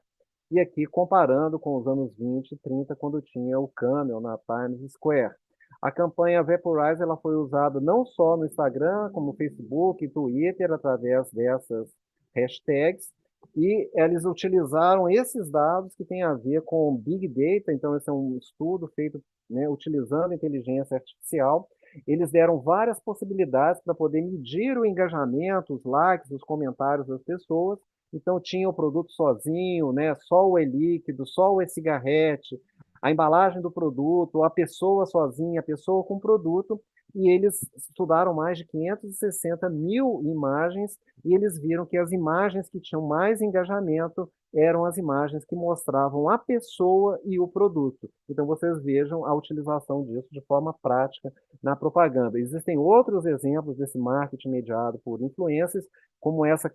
e aqui comparando com os anos 20 e 30, quando tinha o Camel na Times Square. A campanha Vaporize ela foi usada não só no Instagram, como no Facebook e Twitter, através dessas hashtags, e eles utilizaram esses dados que têm a ver com Big Data, então esse é um estudo feito, né, utilizando inteligência artificial. Eles deram várias possibilidades para poder medir o engajamento, os likes, os comentários das pessoas. Então tinha o produto sozinho, né, só o e-líquido, só o e-cigarrete, a embalagem do produto, a pessoa sozinha, a pessoa com o produto, e eles estudaram mais de 560 mil imagens, e eles viram que as imagens que tinham mais engajamento eram as imagens que mostravam a pessoa e o produto. Então, vocês vejam a utilização disso de forma prática na propaganda. Existem outros exemplos desse marketing mediado por influencers, como essa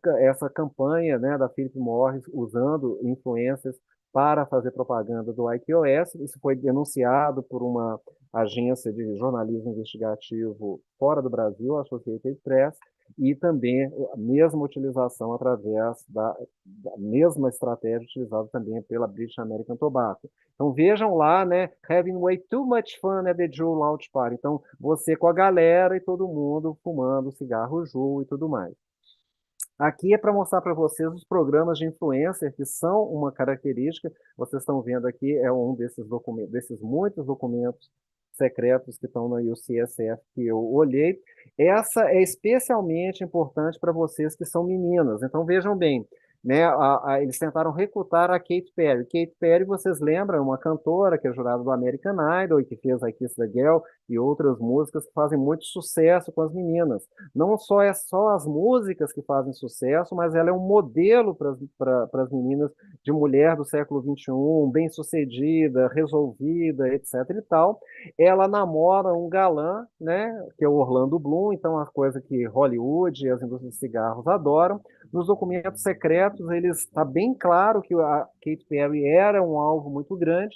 campanha, né, da Philip Morris usando influencers para fazer propaganda do iQOS. Isso foi denunciado por uma agência de jornalismo investigativo fora do Brasil, a Associated Press, e também a mesma utilização através da mesma estratégia utilizada também pela British American Tobacco. Então vejam lá, né, having way too much fun at the Juul Launch Party. Então você com a galera e todo mundo fumando cigarro Juul e tudo mais. Aqui é para mostrar para vocês os programas de influencer, que são uma característica. Vocês estão vendo aqui, é um desses documentos, desses muitos documentos secretos que estão na UCSF que eu olhei. Essa é especialmente importante para vocês que são meninas. Então vejam bem, né, eles tentaram recrutar a Katy Perry. Katy Perry, vocês lembram, é uma cantora que é jurada do American Idol e que fez I Kiss the Girl e outras músicas que fazem muito sucesso com as meninas. Não só é só as músicas que fazem sucesso, mas ela é um modelo para as meninas de mulher do século XXI, bem-sucedida, resolvida, etc. e tal. Ela namora um galã, né, que é o Orlando Bloom, então a coisa que Hollywood e as indústrias de cigarros adoram. Nos documentos secretos, está bem claro que a Katy Perry era um alvo muito grande,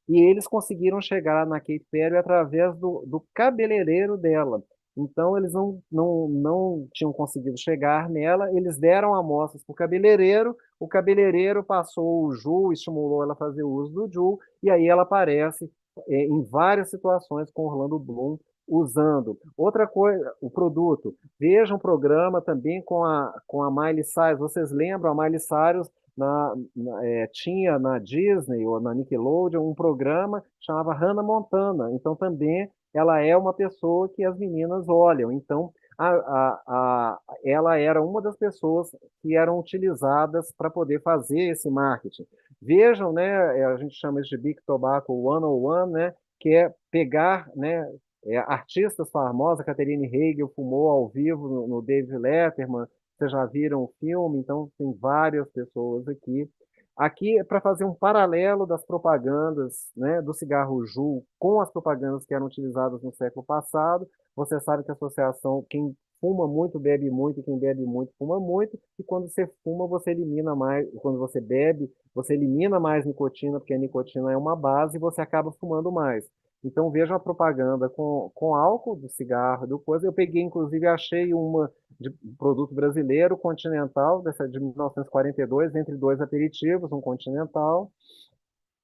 e eles conseguiram chegar na Katy Perry através do cabeleireiro dela. Então, eles não tinham conseguido chegar nela, eles deram amostras para o cabeleireiro passou o Juul, estimulou ela a fazer uso do Juul, e aí ela aparece em várias situações com Orlando Bloom usando. Outra coisa, o produto. Veja um programa também com a Miley Cyrus. Vocês lembram? A Miley Cyrus tinha na Disney ou na Nickelodeon um programa que chamava Hannah Montana. Então também ela é uma pessoa que as meninas olham. Então ela era uma das pessoas que eram utilizadas para poder fazer esse marketing. Vejam, né, a gente chama isso de Big Tobacco 101, né, que é pegar, né, artistas famosos. A Catherine Hegel fumou ao vivo no David Letterman. Vocês já viram o filme, então tem várias pessoas aqui. Aqui é para fazer um paralelo das propagandas, né, do cigarro Juul com as propagandas que eram utilizadas no século passado. Você sabe que a associação, quem fuma muito, bebe muito, e quem bebe muito, fuma muito, e quando você fuma, você elimina mais, quando você bebe, você elimina mais nicotina, porque a nicotina é uma base, e você acaba fumando mais. Então vejam a propaganda com álcool do cigarro, do coisa. Eu peguei, inclusive, achei uma de produto brasileiro, Continental, dessa de 1942, entre dois aperitivos, um Continental,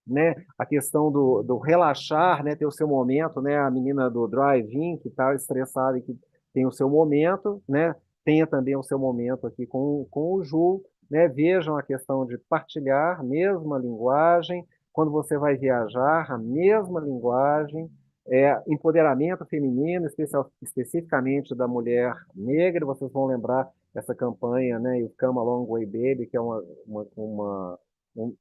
né? A questão do relaxar, né? Ter o seu momento, né? A menina do drive-in que está estressada e que tem o seu momento, né? Tenha também o seu momento aqui com o Juul, né? Vejam a questão de partilhar, mesma linguagem, quando você vai viajar, a mesma linguagem, empoderamento feminino, especificamente da mulher negra. Vocês vão lembrar essa campanha, né, You Come a Long Way Baby, que é um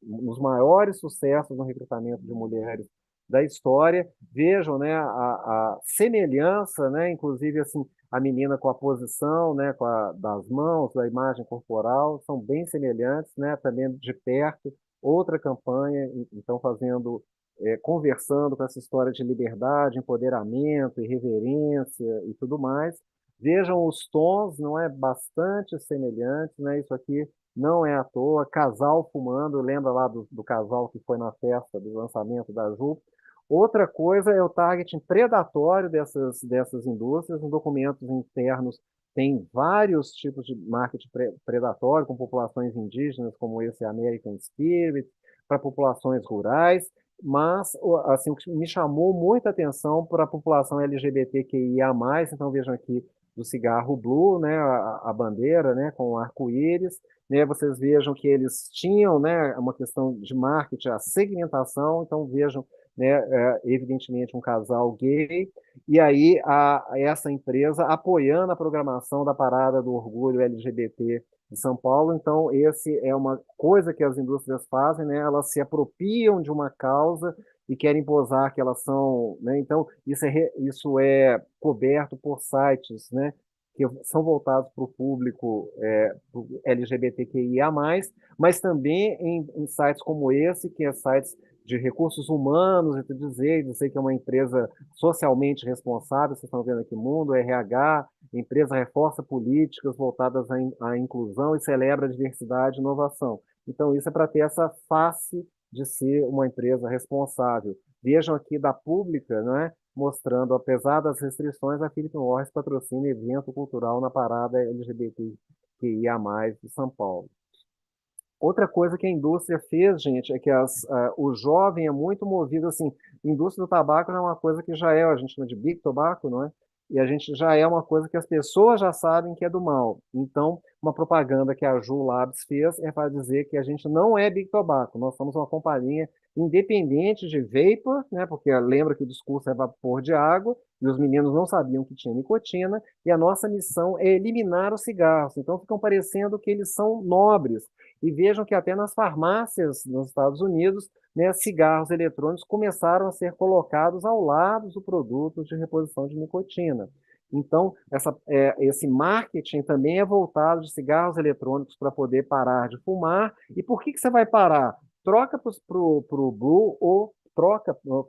dos maiores sucessos no recrutamento de mulheres da história. Vejam, né, a semelhança, né, inclusive assim, a menina com a posição, né, das mãos, da imagem corporal, são bem semelhantes, né, também de perto. Outra campanha, então conversando com essa história de liberdade, empoderamento, irreverência e tudo mais. Vejam os tons, não é, bastante semelhantes, né? Isso aqui não é à toa. Casal fumando, lembra lá do casal que foi na festa do lançamento da Juul. Outra coisa é o targeting predatório dessas indústrias. Em documentos internos tem vários tipos de marketing predatório, com populações indígenas, como esse American Spirit, para populações rurais, mas assim, o que me chamou muita atenção para a população LGBTQIA+, então vejam aqui do cigarro Blue, né, a bandeira, né, com o arco-íris, né, vocês vejam que eles tinham, né, uma questão de marketing, a segmentação, então vejam, né, evidentemente um casal gay, e aí essa empresa apoiando a programação da Parada do Orgulho LGBT de São Paulo. Então, esse é uma coisa que as indústrias fazem, né? Elas se apropriam de uma causa e querem posar que elas são, né? Então, isso é coberto por sites, né? Que são voltados para o público pro LGBTQIA+, mas também em sites como esse, que é sites de recursos humanos, e dizer que é uma empresa socialmente responsável, vocês estão vendo aqui Mundo, RH, a empresa reforça políticas voltadas à inclusão e celebra a diversidade e inovação. Então, isso é para ter essa face de ser uma empresa responsável. Vejam aqui da Pública, né, mostrando, apesar das restrições, a Philip Morris patrocina evento cultural na parada LGBTQIA+, de São Paulo. Outra coisa que a indústria fez, gente, é que o jovem é muito movido, assim, indústria do tabaco não é uma coisa que já é, a gente chama de big tobacco, não é? E a gente já é uma coisa que as pessoas já sabem que é do mal. Então, uma propaganda que a Ju Labs fez é para dizer que a gente não é big tobacco, nós somos uma companhia independente de vapor, né? Porque lembra que o discurso é vapor de água, e os meninos não sabiam que tinha nicotina, e a nossa missão é eliminar os cigarros. Então, ficam parecendo que eles são nobres. E vejam que até nas farmácias nos Estados Unidos, né, cigarros eletrônicos começaram a ser colocados ao lado do produto de reposição de nicotina. Então, esse marketing também é voltado de cigarros eletrônicos para poder parar de fumar. E por que você vai parar? Troca para o Blue ou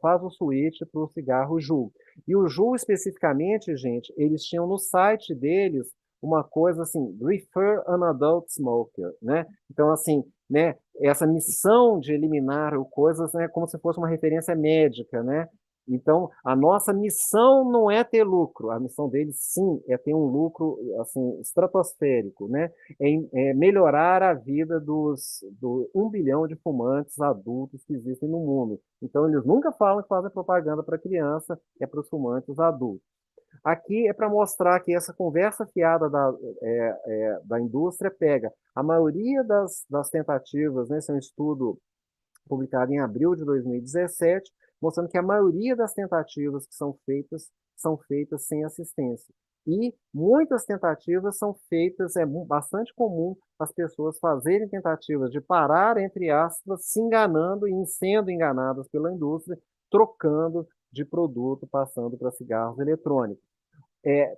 faz o switch para o cigarro Juul. E o Juul, especificamente, gente, eles tinham no site deles uma coisa assim, refer an adult smoker, né? Então, assim, né, essa missão de eliminar coisas, né, como se fosse uma referência médica, né? Então, a nossa missão não é ter lucro, a missão deles, sim, é ter um lucro, assim, estratosférico, né? É melhorar a vida do 1 bilhão de fumantes adultos que existem no mundo. Então, eles nunca falam que fazem propaganda para criança, é para os fumantes adultos. Aqui é para mostrar que essa conversa fiada da indústria pega a maioria das tentativas, né, esse é um estudo publicado em abril de 2017, mostrando que a maioria das tentativas que são feitas sem assistência. E muitas tentativas são feitas, é bastante comum as pessoas fazerem tentativas de parar, entre aspas, se enganando e sendo enganadas pela indústria, trocando de produto, passando para cigarros eletrônicos.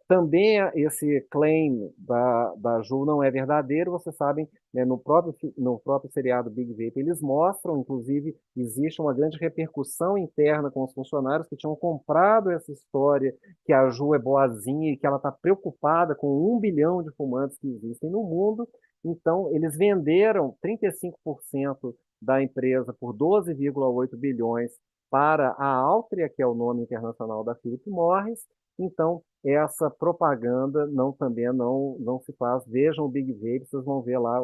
Também esse claim da Ju não é verdadeiro, vocês sabem, né, no próprio seriado Big Vape eles mostram, inclusive, existe uma grande repercussão interna com os funcionários que tinham comprado essa história que a Ju é boazinha e que ela está preocupada com 1 bilhão de fumantes que existem no mundo. Então, eles venderam 35% da empresa por 12,8 bilhões para a Altria, que é o nome internacional da Philip Morris. Então, essa propaganda também não se faz. Vejam o Big Vape, vocês vão ver lá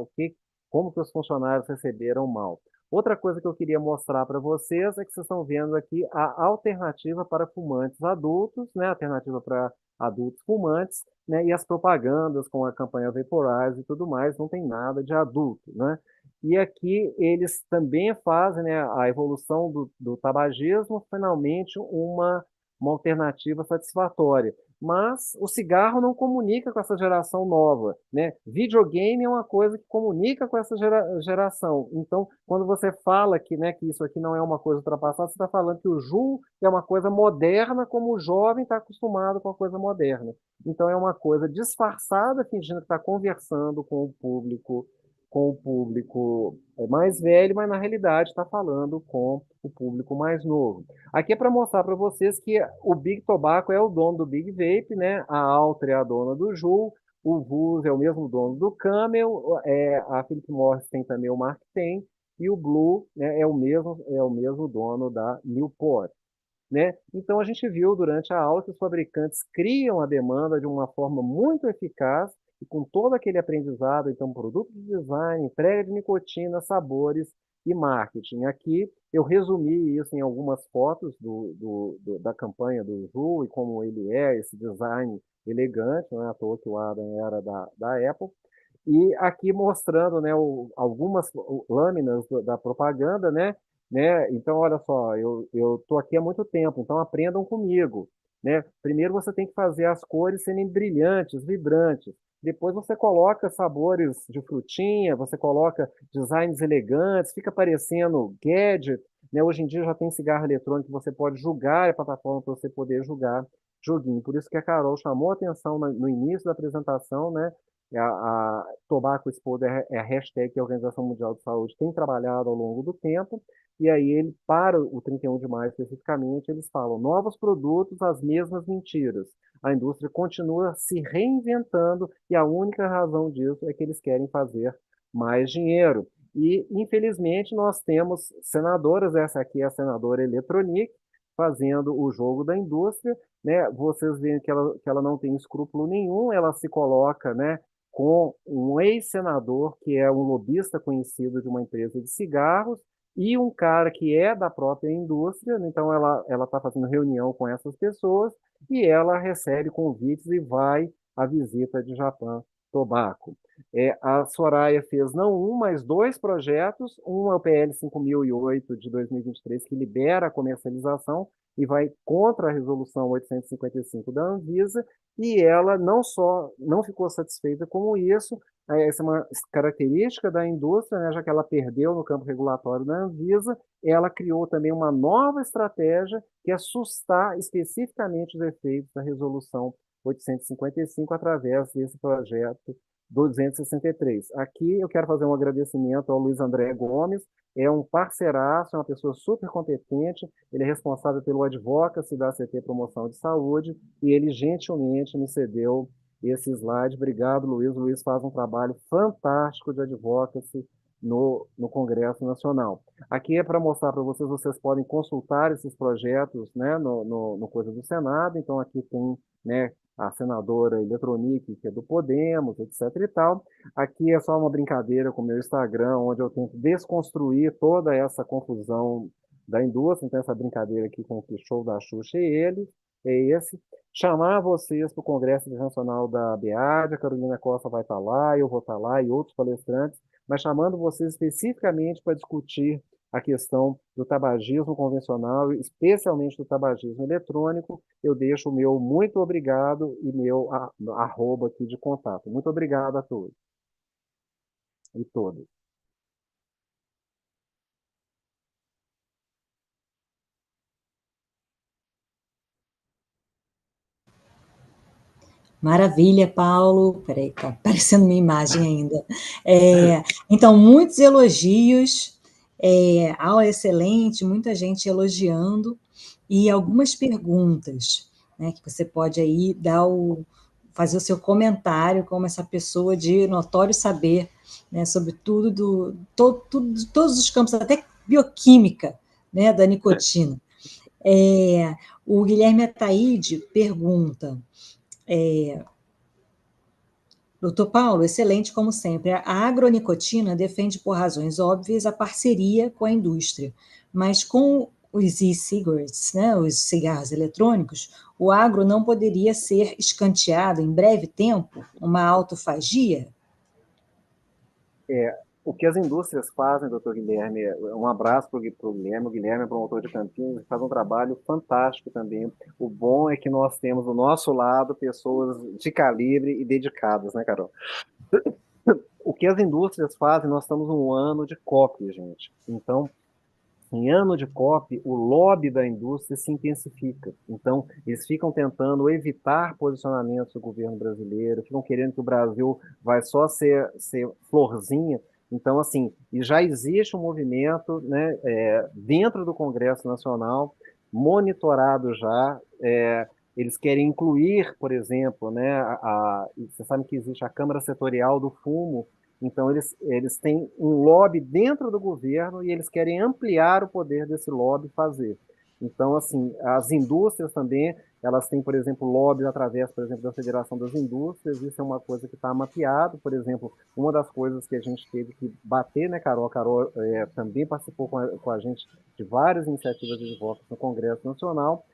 como que os funcionários receberam mal. Outra coisa que eu queria mostrar para vocês é que vocês estão vendo aqui a alternativa para fumantes adultos, né? Alternativa para adultos fumantes, né? E as propagandas com a campanha Vaporize e tudo mais, não tem nada de adulto, né? E aqui eles também fazem, né, a evolução do tabagismo, finalmente uma alternativa satisfatória. Mas o cigarro não comunica com essa geração nova, né? Videogame é uma coisa que comunica com essa geração. Então, quando você fala que, né, que isso aqui não é uma coisa ultrapassada, você está falando que o Juul é uma coisa moderna, como o jovem está acostumado com a coisa moderna. Então, é uma coisa disfarçada, fingindo que está conversando com o público mais velho, mas na realidade está falando com o público mais novo. Aqui é para mostrar para vocês que o Big Tobacco é o dono do Big Vape, né? A Altria é a dona do Juul, o Vuse é o mesmo dono do Camel, a Philip Morris tem também o Mark Ten, e o Blue, né, é o mesmo dono da Newport. né? Então, a gente viu durante a aula que os fabricantes criam a demanda de uma forma muito eficaz e com todo aquele aprendizado, então, produto de design, entrega de nicotina, sabores e marketing. Aqui eu resumi isso em algumas fotos da campanha do Ju e como ele é, esse design elegante, não é à toa que o Adam era da Apple. E aqui mostrando, né, algumas lâminas da propaganda, né? Então, olha só, eu estou aqui há muito tempo, então aprendam comigo, né? Primeiro você tem que fazer as cores serem brilhantes, vibrantes. Depois você coloca sabores de frutinha, você coloca designs elegantes, fica parecendo gadget, né? Hoje em dia já tem cigarro eletrônico que você pode julgar a plataforma para você poder jogar joguinho. Por isso que a Carol chamou a atenção no início da apresentação, né? A Tobacco Exposure é a hashtag que a Organização Mundial de Saúde tem trabalhado ao longo do tempo, e aí ele, para o 31 de maio especificamente, eles falam novos produtos, as mesmas mentiras. A indústria continua se reinventando e a única razão disso é que eles querem fazer mais dinheiro. E, infelizmente, nós temos senadoras, essa aqui é a senadora Eletronic, fazendo o jogo da indústria, né? Vocês veem que ela não tem escrúpulo nenhum, ela se coloca, né, com um ex-senador que é um lobista conhecido de uma empresa de cigarros e um cara que é da própria indústria, então ela está fazendo reunião com essas pessoas e ela recebe convites e vai à visita de Japão Tobacco. A Soraya fez não um, mas dois projetos, um é o PL 5008 de 2023, que libera a comercialização e vai contra a resolução 855 da Anvisa, e ela não ficou satisfeita com isso, essa é uma característica da indústria, né, já que ela perdeu no campo regulatório da Anvisa, ela criou também uma nova estratégia que é sustar especificamente os efeitos da resolução 855 através desse projeto 263. Aqui eu quero fazer um agradecimento ao Luiz André Gomes, é um parceiraço, é uma pessoa super competente, ele é responsável pelo advocacy da CT Promoção de Saúde, e ele gentilmente me cedeu esse slide. Obrigado, Luiz. O Luiz faz um trabalho fantástico de advocacy no Congresso Nacional. Aqui é para mostrar para vocês, vocês podem consultar esses projetos, né, no Coisa do Senado, então aqui tem, né, a senadora Eletronic, que é do Podemos, etc. e tal. Aqui é só uma brincadeira com o meu Instagram, onde eu tento desconstruir toda essa confusão da indústria, então essa brincadeira aqui com o show da Xuxa e ele, é esse. Chamar vocês para o Congresso Internacional da BEAD, a Carolina Costa vai estar lá, eu vou estar lá e outros palestrantes, mas chamando vocês especificamente para discutir a questão do tabagismo convencional, especialmente do tabagismo eletrônico. Eu deixo o meu muito obrigado e meu arroba aqui de contato. Muito obrigado a todos e todas. Maravilha, Paulo. Peraí, está aparecendo minha imagem ainda. Então, muitos elogios, aula excelente, muita gente elogiando, e algumas perguntas, né, que você pode aí fazer o seu comentário como essa pessoa de notório saber, né, sobre todos os campos, até bioquímica, né, da nicotina. O Guilherme Ataíde pergunta... Doutor Paulo, excelente como sempre. A agronicotina defende por razões óbvias a parceria com a indústria, mas com os e-cigarettes, né, os cigarros eletrônicos, o agro não poderia ser escanteado em breve tempo, uma autofagia? O que as indústrias fazem, doutor Guilherme, um abraço para o Guilherme é promotor de Campinas, faz um trabalho fantástico também. O bom é que nós temos do nosso lado pessoas de calibre e dedicadas, né, Carol? O que as indústrias fazem, nós estamos num ano de COP, gente. Então, em ano de COP, o lobby da indústria se intensifica. Então, eles ficam tentando evitar posicionamentos do governo brasileiro, ficam querendo que o Brasil vai só ser florzinha. Então, assim, e já existe um movimento, né, dentro do Congresso Nacional, monitorado já, eles querem incluir, por exemplo, né, você sabe que existe a Câmara Setorial do Fumo, então eles têm um lobby dentro do governo e eles querem ampliar o poder desse lobby fazer. Então, assim, as indústrias também, elas têm, por exemplo, lobbies através, por exemplo, da Federação das Indústrias, isso é uma coisa que está mapeado, por exemplo, uma das coisas que a gente teve que bater, né, Carol? A Carol também participou com a gente de várias iniciativas de voto no Congresso Nacional,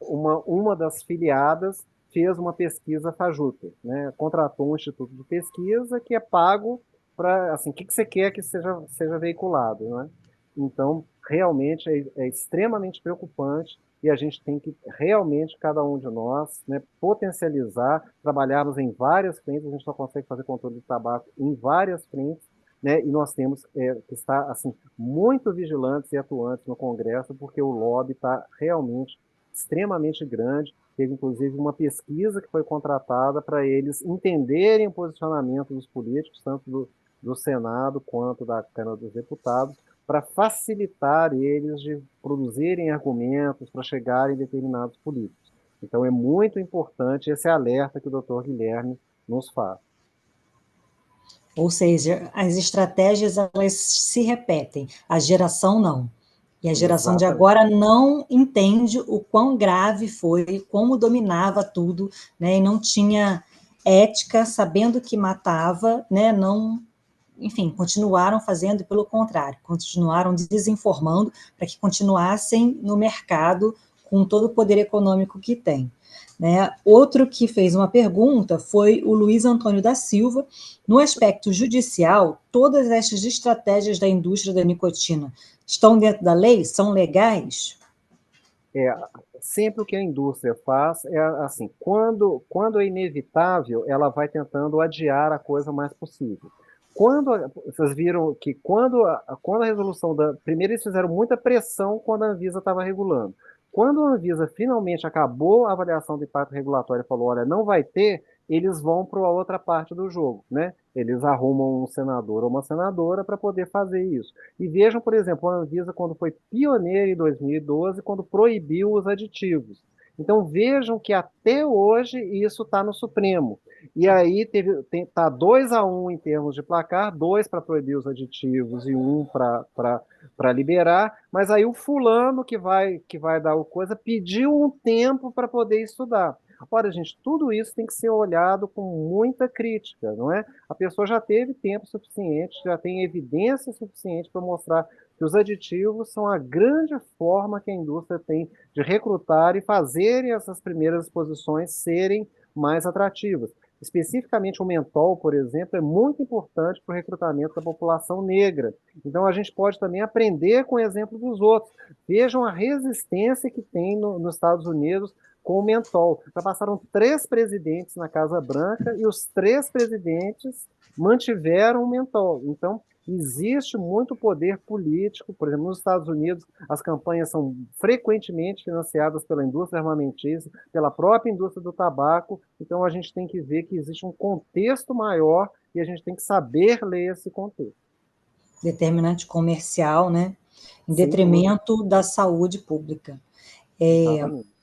uma das filiadas fez uma pesquisa fajuta, né? Contratou um instituto de pesquisa que é pago para, assim, o que você quer que seja veiculado, né? Então, realmente é extremamente preocupante e a gente tem que realmente, cada um de nós, né, potencializar, trabalharmos em várias frentes, a gente só consegue fazer controle do tabaco em várias frentes, né, e nós temos que estar assim, muito vigilantes e atuantes no Congresso, porque o lobby está realmente extremamente grande. Teve, inclusive, uma pesquisa que foi contratada para eles entenderem o posicionamento dos políticos, tanto do Senado quanto da Câmara dos Deputados, para facilitar eles de produzirem argumentos para chegarem em determinados políticos. Então, é muito importante esse alerta que o doutor Guilherme nos faz. Ou seja, as estratégias elas se repetem, a geração não. E a geração de agora não entende o quão grave foi, como dominava tudo, né, e não tinha ética, sabendo que matava, né, não, enfim, continuaram fazendo, pelo contrário, continuaram desinformando para que continuassem no mercado com todo o poder econômico que tem. Né? Outro que fez uma pergunta foi o Luiz Antônio da Silva. No aspecto judicial, todas estas estratégias da indústria da nicotina estão dentro da lei? São legais? Sempre o que a indústria faz é assim, quando é inevitável, ela vai tentando adiar a coisa o mais possível. Vocês viram que quando a resolução primeiro eles fizeram muita pressão quando a Anvisa estava regulando. Quando a Anvisa finalmente acabou a avaliação de impacto regulatório e falou, olha, não vai ter, eles vão para a outra parte do jogo, né? Eles arrumam um senador ou uma senadora para poder fazer isso. E vejam, por exemplo, a Anvisa quando foi pioneira em 2012, quando proibiu os aditivos. Então vejam que até hoje isso está no Supremo. E aí está 2-1 em termos de placar, 2 para proibir os aditivos e 1 para liberar, mas aí o fulano que vai dar o coisa pediu um tempo para poder estudar. Ora, gente, tudo isso tem que ser olhado com muita crítica, não é? A pessoa já teve tempo suficiente, já tem evidência suficiente para mostrar que os aditivos são a grande forma que a indústria tem de recrutar e fazerem essas primeiras exposições serem mais atrativas. Especificamente o mentol, por exemplo, é muito importante para o recrutamento da população negra. Então a gente pode também aprender com o exemplo dos outros. Vejam a resistência que tem nos Estados Unidos com o mentol. Já passaram 3 presidentes na Casa Branca e os 3 presidentes mantiveram o mentol. Então, existe muito poder político. Por exemplo, nos Estados Unidos, as campanhas são frequentemente financiadas pela indústria armamentista, pela própria indústria do tabaco. Então, a gente tem que ver que existe um contexto maior e a gente tem que saber ler esse contexto. Determinante comercial, né? Em detrimento da saúde pública.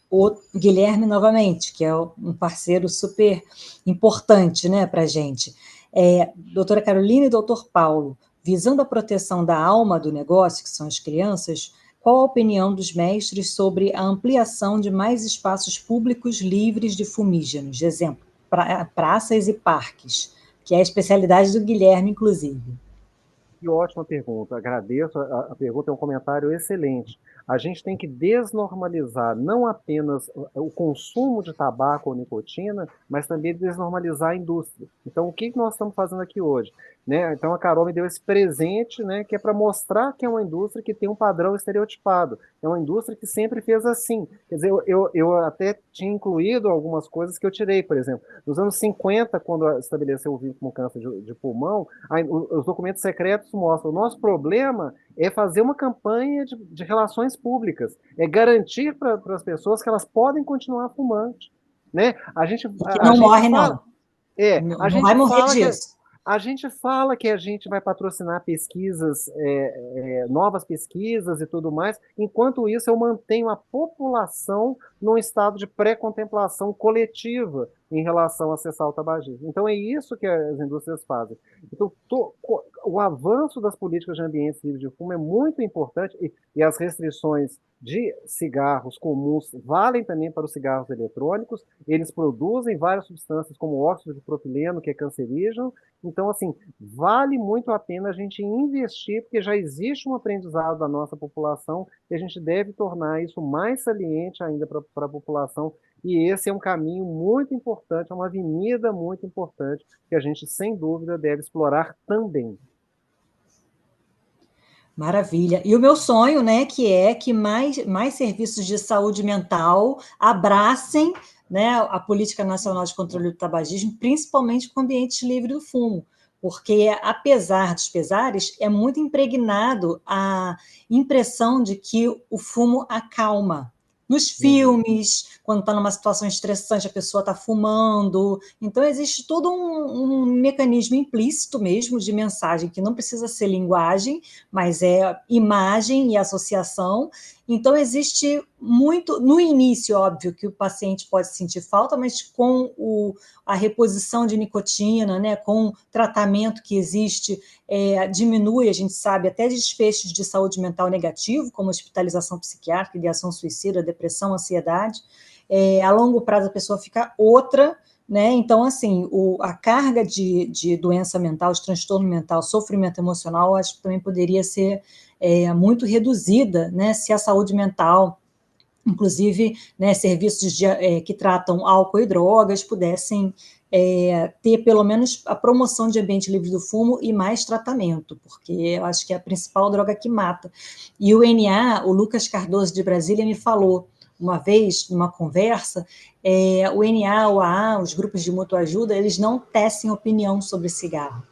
O Guilherme, novamente, que é um parceiro super importante, né, para a gente. Doutora Carolina e doutor Paulo, visando a proteção da alma do negócio, que são as crianças, qual a opinião dos mestres sobre a ampliação de mais espaços públicos livres de fumígenos? De exemplo, praças e parques, que é a especialidade do Guilherme, inclusive. Que ótima pergunta, agradeço, a pergunta é um comentário excelente. A gente tem que desnormalizar não apenas o consumo de tabaco ou nicotina, mas também desnormalizar a indústria. Então, o que nós estamos fazendo aqui hoje? Né? Então, a Carol me deu esse presente, né, que é para mostrar que é uma indústria que tem um padrão estereotipado. É uma indústria que sempre fez assim. Quer dizer, eu até tinha incluído algumas coisas que eu tirei, por exemplo. Nos anos 50, quando estabeleceu o vínculo com câncer de pulmão, os documentos secretos mostram o nosso problema é fazer uma campanha de relações públicas, é garantir para as pessoas que elas podem continuar fumantes. Né? A gente não morre, não. Não vai morrer disso. A gente fala que a gente vai patrocinar pesquisas, novas pesquisas e tudo mais, enquanto isso eu mantenho a população num estado de pré-contemplação coletiva em relação a cessar o tabagismo. Então é isso que as indústrias fazem. Então, o avanço das políticas de ambientes livres de fumo é muito importante, e as restrições de cigarros comuns valem também para os cigarros eletrônicos. Eles produzem várias substâncias, como óxido de propileno, que é cancerígeno. Então, assim, vale muito a pena a gente investir, porque já existe um aprendizado da nossa população, e a gente deve tornar isso mais saliente ainda para a população. E esse é um caminho muito importante, é uma avenida muito importante, que a gente, sem dúvida, deve explorar também. Maravilha. E o meu sonho, né, que é que mais serviços de saúde mental abracem, né, a Política Nacional de Controle do Tabagismo, principalmente com o ambiente livre do fumo, porque, apesar dos pesares, é muito impregnado a impressão de que o fumo acalma. Nos filmes, quando está numa situação estressante, a pessoa está fumando. Então, existe todo um mecanismo implícito mesmo de mensagem, que não precisa ser linguagem, mas é imagem e associação. Então, existe muito, no início, óbvio, que o paciente pode sentir falta, mas com a reposição de nicotina, né, com o tratamento que existe, diminui, a gente sabe, até desfechos de saúde mental negativo, como hospitalização psiquiátrica, ideação suicida, depressão, ansiedade. A longo prazo, a pessoa fica outra, né? Então, assim, a carga de doença mental, de transtorno mental, sofrimento emocional, acho que também poderia ser muito reduzida, né, se a saúde mental, inclusive, né, serviços que tratam álcool e drogas, pudessem ter pelo menos a promoção de ambiente livre do fumo e mais tratamento, porque eu acho que é a principal droga que mata. E o NA, o Lucas Cardoso de Brasília, me falou uma vez, numa conversa, o NA, o AA, os grupos de mútua ajuda, eles não tecem opinião sobre cigarro.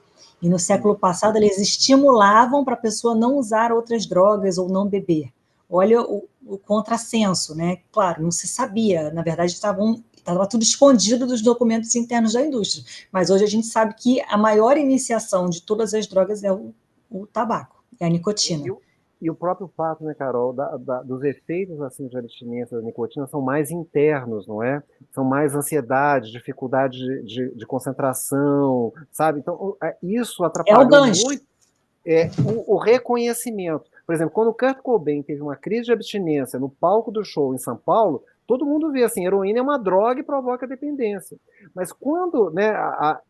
E no século passado, eles estimulavam para a pessoa não usar outras drogas ou não beber. Olha o contrassenso, né? Claro, não se sabia, na verdade estava tudo escondido dos documentos internos da indústria, mas hoje a gente sabe que a maior iniciação de todas as drogas é o tabaco, é a nicotina. E o próprio fato, né, Carol, dos efeitos assim, de abstinência da nicotina são mais internos, não é? São mais ansiedade, dificuldade de concentração, sabe? Então, isso atrapalhou muito o reconhecimento. Por exemplo, quando o Kurt Cobain teve uma crise de abstinência no palco do show em São Paulo, todo mundo vê assim, heroína é uma droga e provoca dependência. Mas quando, né,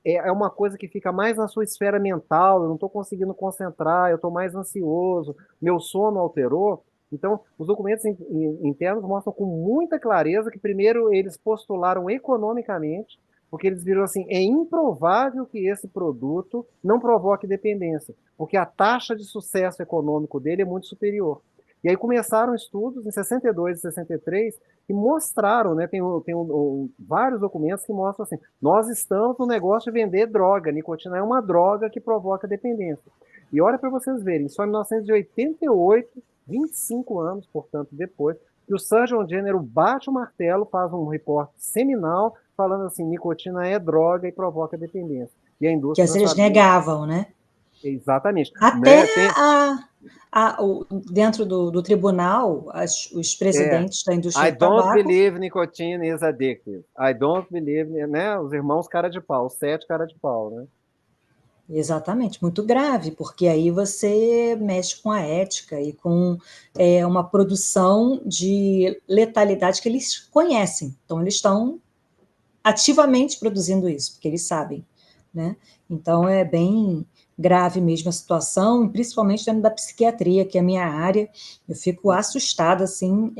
é uma coisa que fica mais na sua esfera mental, eu não estou conseguindo concentrar, eu estou mais ansioso, meu sono alterou. Então, os documentos internos mostram com muita clareza que, primeiro, eles postularam economicamente, porque eles viram assim, é improvável que esse produto não provoque dependência, porque a taxa de sucesso econômico dele é muito superior. E aí começaram estudos em 62 e 63 que mostraram, né, tem vários documentos que mostram assim, nós estamos no negócio de vender droga, nicotina é uma droga que provoca dependência. E olha para vocês verem, só em 1988, 25 anos, portanto, depois, que o Surgeon General bate o martelo, faz um reporte seminal, falando assim, nicotina é droga e provoca dependência. E a indústria... Que eles negavam, né? Exatamente. Até dentro do tribunal, os presidentes da indústria do tabaco... I don't believe nicotine is addictive. I don't believe, né? Os irmãos cara de pau, 7 cara de pau, né? Exatamente, muito grave, porque aí você mexe com a ética e com uma produção de letalidade que eles conhecem. Então, eles estão ativamente produzindo isso, porque eles sabem, né? Então, é bem grave mesmo a situação, principalmente dentro da psiquiatria, que é a minha área. Eu fico assustada, assim,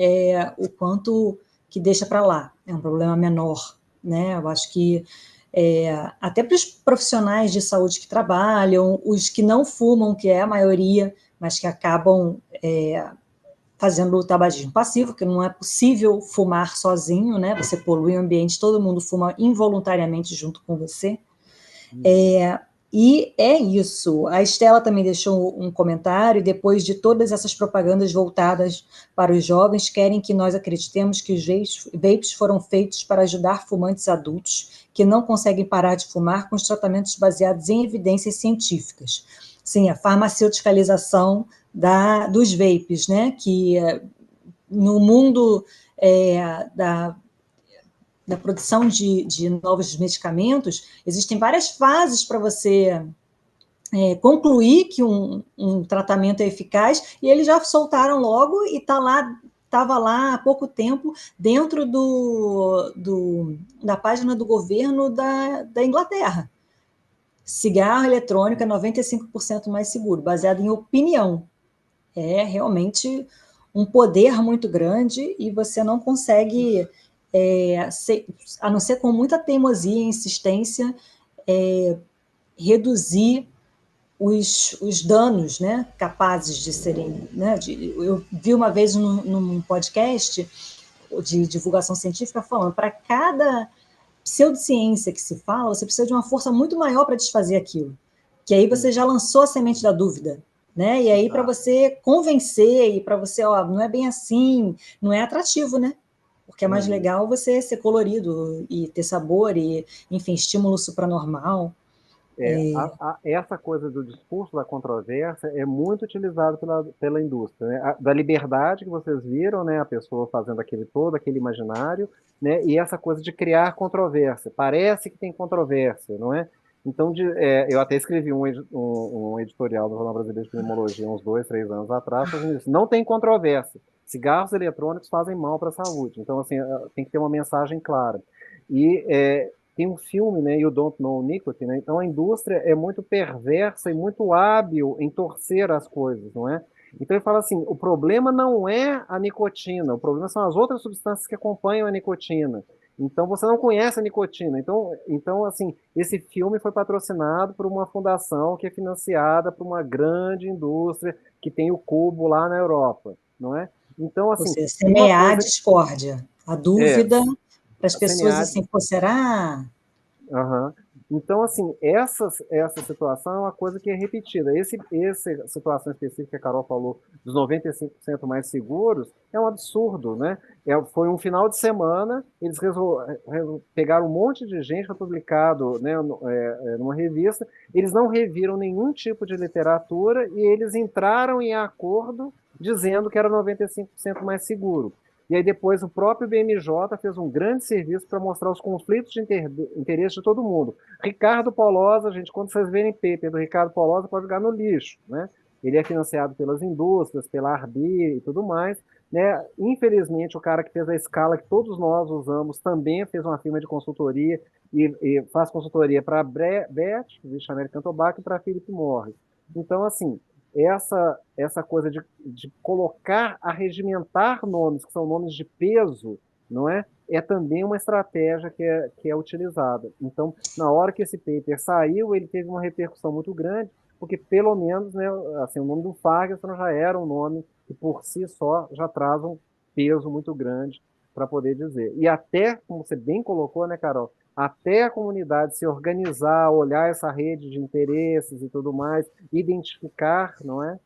o quanto que deixa para lá. É um problema menor, né? Eu acho que até para os profissionais de saúde que trabalham, os que não fumam, que é a maioria, mas que acabam fazendo o tabagismo passivo, que não é possível fumar sozinho, né? Você polui o ambiente, todo mundo fuma involuntariamente junto com você. E é isso. A Estela também deixou um comentário, depois de todas essas propagandas voltadas para os jovens, querem que nós acreditemos que os vapes foram feitos para ajudar fumantes adultos que não conseguem parar de fumar com os tratamentos baseados em evidências científicas. Sim, a farmaceuticalização dos vapes, né, que no mundo da produção de novos medicamentos, existem várias fases para você concluir que um tratamento é eficaz, e eles já soltaram logo e estava lá há pouco tempo dentro da página do governo da Inglaterra. Cigarro eletrônico é 95% mais seguro, baseado em opinião. É realmente um poder muito grande e você não consegue, a não ser com muita teimosia e insistência, reduzir os danos, né, capazes de serem... Né, eu vi uma vez num podcast de divulgação científica falando, para cada pseudociência que se fala, você precisa de uma força muito maior para desfazer aquilo, que aí você já lançou a semente da dúvida, né? E aí para você convencer, e para você, não é bem assim, não é atrativo, né? Porque é mais legal você ser colorido e ter sabor e, enfim, estímulo supranormal. Essa coisa do discurso da controvérsia é muito utilizado pela indústria, né? Da liberdade que vocês viram, né? A pessoa fazendo aquele imaginário, né? E essa coisa de criar controvérsia. Parece que tem controvérsia, não é? Então, eu até escrevi um editorial no Jornal Brasileiro de Pneumologia uns 2, 3 anos atrás, fazendo isso. Não tem controvérsia. Cigarros eletrônicos fazem mal para a saúde. Então, assim, tem que ter uma mensagem clara. E tem um filme, né, You Don't Know Nicotine, né? Então a indústria é muito perversa e muito hábil em torcer as coisas, não é? Então ele fala assim, o problema não é a nicotina, o problema são as outras substâncias que acompanham a nicotina. Então você não conhece a nicotina. Então assim, esse filme foi patrocinado por uma fundação que é financiada por uma grande indústria que tem o Cubo lá na Europa, não é? Então assim, ou seja, semear a discórdia, a dúvida, para as pessoas semear... assim, pô, será? Uhum. Então, assim, essa situação é uma coisa que é repetida. Essa situação específica que a Carol falou, dos 95% mais seguros, é um absurdo, né? Foi um final de semana, eles pegaram um monte de gente, foi publicado, né, numa revista, eles não reviram nenhum tipo de literatura e eles entraram em acordo dizendo que era 95% mais seguro. E aí depois o próprio BMJ fez um grande serviço para mostrar os conflitos de interesse de todo mundo. Ricardo Polosa, gente, quando vocês verem paper do Ricardo Polosa, pode jogar no lixo, né? Ele é financiado pelas indústrias, pela Arbi e tudo mais, né? Infelizmente, o cara que fez a escala que todos nós usamos também fez uma firma de consultoria e faz consultoria para a BET, British American Tobacco, e para a Philip Morris. Então, assim, essa coisa de colocar, arregimentar nomes, que são nomes de peso, não é? É também uma estratégia que é utilizada. Então, na hora que esse paper saiu, ele teve uma repercussão muito grande, porque pelo menos, né, assim, o nome do Ferguson já era um nome que por si só já traz um peso muito grande para poder dizer. E até, como você bem colocou, né, Carol, até a comunidade se organizar, olhar essa rede de interesses e tudo mais, identificar, não é?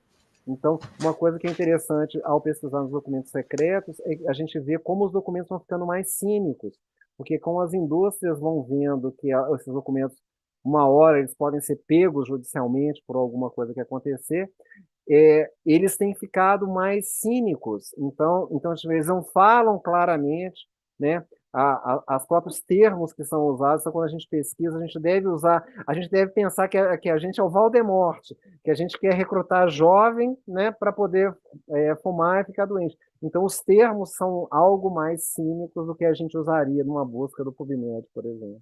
Então, uma coisa que é interessante ao pesquisar nos documentos secretos é a gente vê como os documentos vão ficando mais cínicos, porque como as indústrias vão vendo que esses documentos, uma hora, eles podem ser pegos judicialmente por alguma coisa que acontecer, eles têm ficado mais cínicos. Então eles não falam claramente, né? Os próprios termos que são usados, então, quando a gente pesquisa, a gente deve pensar que a gente é o Voldemort, que a gente quer recrutar jovem, né, para poder fumar e ficar doente. Então, os termos são algo mais cínicos do que a gente usaria numa busca do PubMed, por exemplo.